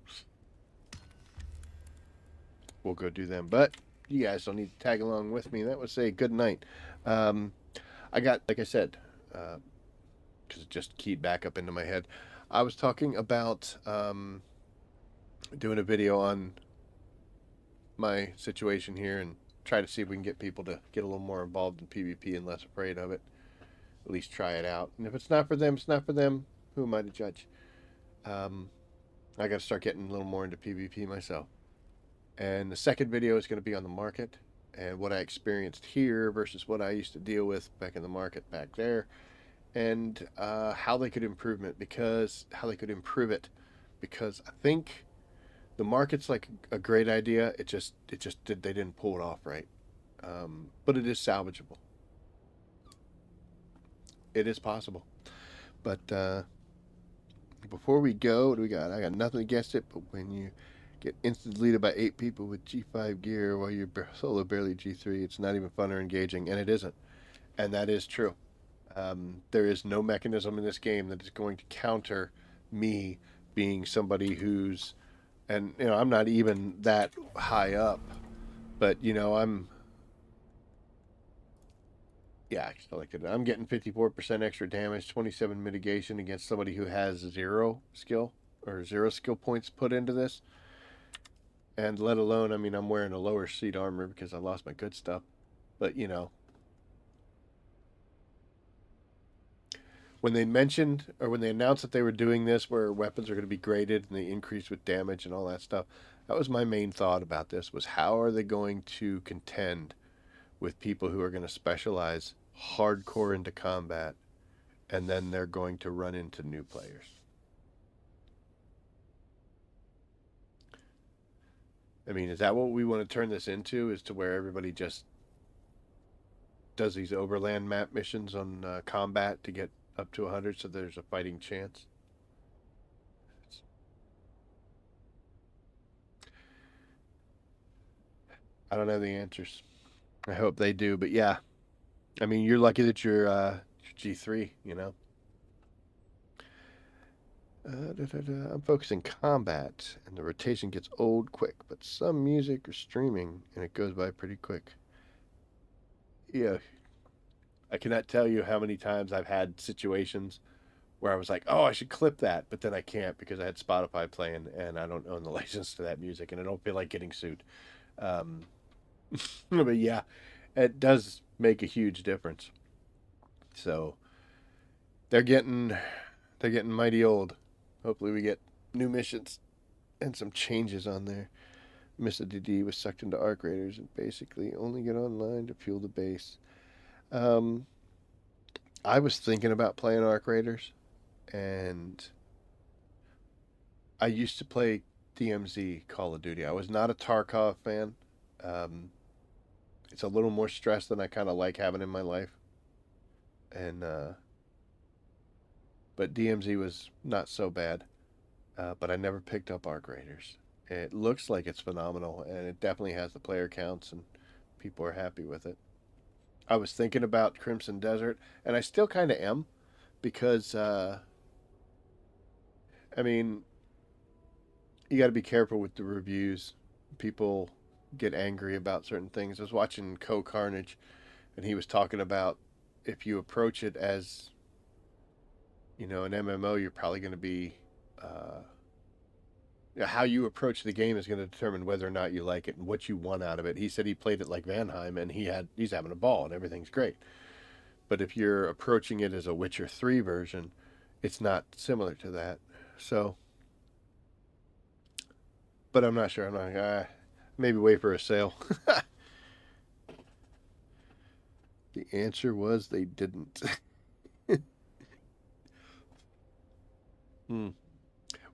we'll go do them. But you guys don't need to tag along with me. That would say good night. I got, like I said, because it just keyed back up into my head. I was talking about doing a video on my situation here and try to see if we can get people to get a little more involved in PvP and less afraid of it. At least try it out. And if it's not for them, it's not for them. Who am I to judge? I got to start getting a little more into PvP myself. And the second video is going to be on the market and what I experienced here versus what I used to deal with back in the market back there. And how they could improve it, because I think the market's like a great idea. They didn't pull it off right, but it is salvageable. It is possible. But before we go, what do we got? I got nothing against it, but when you get instantly leaded by 8 people with G5 gear while you're solo barely G3, it's not even fun or engaging, and it isn't. And that is true. There is no mechanism in this game that is going to counter me being somebody who's, and I'm not even that high up, but yeah, I selected it. I'm getting 54% extra damage, 27 mitigation against somebody who has zero skill or zero skill points put into this. And let alone, I mean, I'm wearing a lower seat armor because I lost my good stuff. But, when they mentioned or when they announced that they were doing this where weapons are going to be graded and they increase with damage and all that stuff, that was my main thought about this was how are they going to contend with people who are going to specialize hardcore into combat and then they're going to run into new players. I mean, is that what we want to turn this into? Is to where everybody just does these overland map missions on combat to get up to 100 so there's a fighting chance? I don't know the answers. I hope they do, but yeah. I mean, you're lucky that you're G3, you know? I'm focusing combat, and the rotation gets old quick, but some music or streaming, and it goes by pretty quick. Yeah, I cannot tell you how many times I've had situations where I was like, oh, I should clip that, but then I can't because I had Spotify playing and I don't own the license to that music and I don't feel like getting sued. Um, but yeah, it does make a huge difference. So they're getting they're getting mighty old. Hopefully we get new missions and some changes on there. Mr. DD was sucked into Arc Raiders and basically only get online to fuel the base. Um, I was thinking about playing Arc Raiders, and I used to play DMZ Call of Duty. I was not a Tarkov fan. Um, it's a little more stress than I kind of like having in my life, and but DMZ was not so bad. But I never picked up Arc Raiders. It looks like it's phenomenal, and it definitely has the player counts, and people are happy with it. I was thinking about Crimson Desert, and I still kind of am because I mean you got to be careful with the reviews. People get angry about certain things. I was watching Co Carnage, and he was talking about if you approach it as an MMO, you're probably going to be how you approach the game is going to determine whether or not you like it and what you want out of it. He said he played it like Vanheim, and he's having a ball and everything's great. But if you're approaching it as a Witcher 3 version, it's not similar to that. So, but I'm not sure. I'm not maybe wait for a sale. The answer was they didn't. Hmm.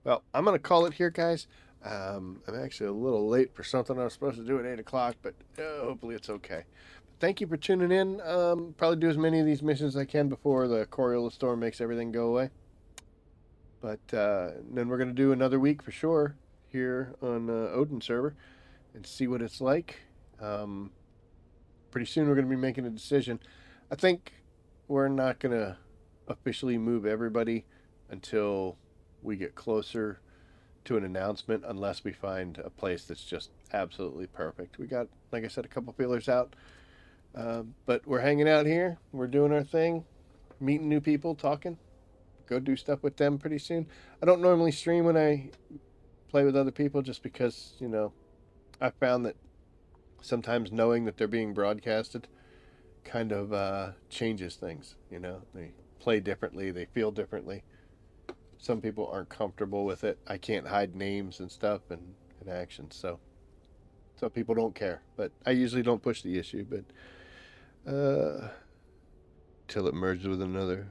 Well, I'm going to call it here, guys. I'm actually a little late for something I was supposed to do at 8 o'clock, but hopefully it's okay. Thank you for tuning in. Probably do as many of these missions as I can before the Coriolis storm makes everything go away. But then we're going to do another week for sure here on Odin server and see what it's like. Pretty soon we're going to be making a decision. I think we're not going to officially move everybody until we get closer to an announcement unless we find a place that's just absolutely perfect. We got, like I said, a couple feelers out. But we're hanging out here. We're doing our thing, meeting new people, talking. Go do stuff with them pretty soon. I don't normally stream when I play with other people just because, I found that sometimes knowing that they're being broadcasted kind of changes things. They play differently, they feel differently. Some people aren't comfortable with it. I can't hide names and stuff and actions, so some people don't care. But I usually don't push the issue, but till it merges with another.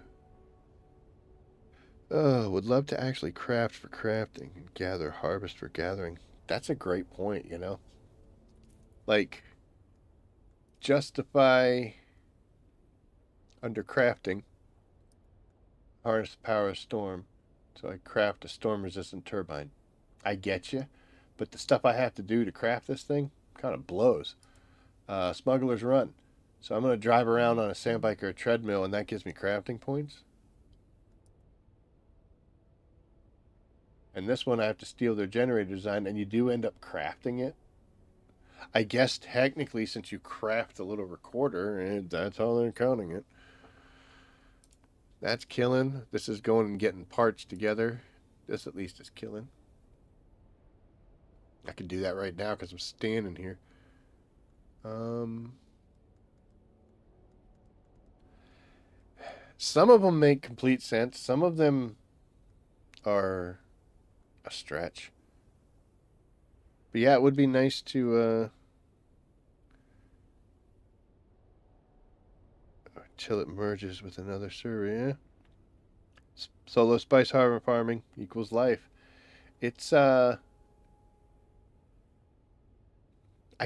Oh, would love to actually craft for crafting and gather harvest for gathering. That's a great point. Like, justify under crafting Harness the power of storm. So I craft a storm-resistant turbine. I get you, but the stuff I have to do to craft this thing kind of blows. Smuggler's Run. So I'm going to drive around on a sandbike or a treadmill, and that gives me crafting points. And this one I have to steal their generator design, and you do end up crafting it. I guess technically, since you craft a little recorder, and that's how they're counting it. That's killing. This is going and getting parts together. This at least is killing. I can do that right now because I'm standing here. Some of them make complete sense. Some of them are a stretch. But yeah, it would be nice to till it merges with another server. Yeah. Solo spice farming equals life. It's I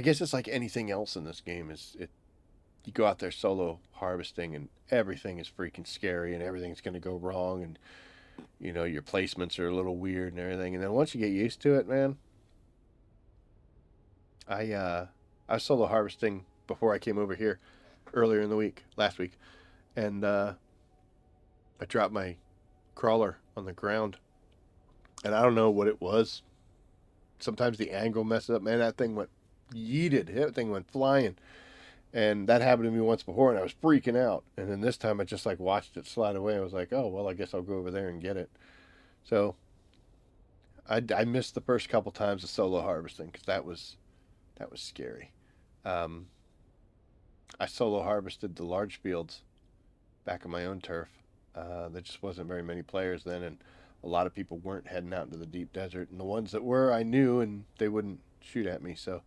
guess it's like anything else in this game. You go out there solo harvesting and everything is freaking scary and everything's going to go wrong, and you know your placements are a little weird and everything. And then once you get used to it, man, I was solo harvesting before I came over here earlier in the week, last week, and I dropped my crawler on the ground, and I don't know what it was. Sometimes the angle messed up, man. That thing went yeeted. That thing went flying. And that happened to me once before, and I was freaking out. And then this time I just like watched it slide away. I was like, oh, well, I guess I'll go over there and get it. So I missed the first couple times of solo harvesting because that was scary. I solo harvested the large fields back on my own turf. There just wasn't very many players then, and a lot of people weren't heading out into the deep desert. And the ones that were, I knew, and they wouldn't shoot at me. So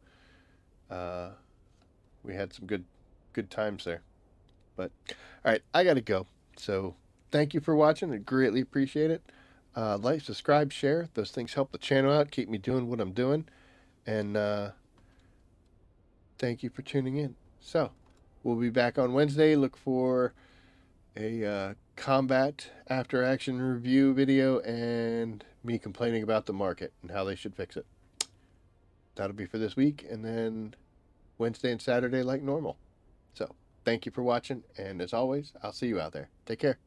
we had some good times there. But all right, I gotta go. So thank you for watching. I greatly appreciate it. Like, subscribe, share. Those things help the channel out, keep me doing what I'm doing. And thank you for tuning in. So we'll be back on Wednesday. Look for a combat after action review video and me complaining about the market and how they should fix it. That'll be for this week, and then Wednesday and Saturday like normal. So thank you for watching, and as always, I'll see you out there. Take care.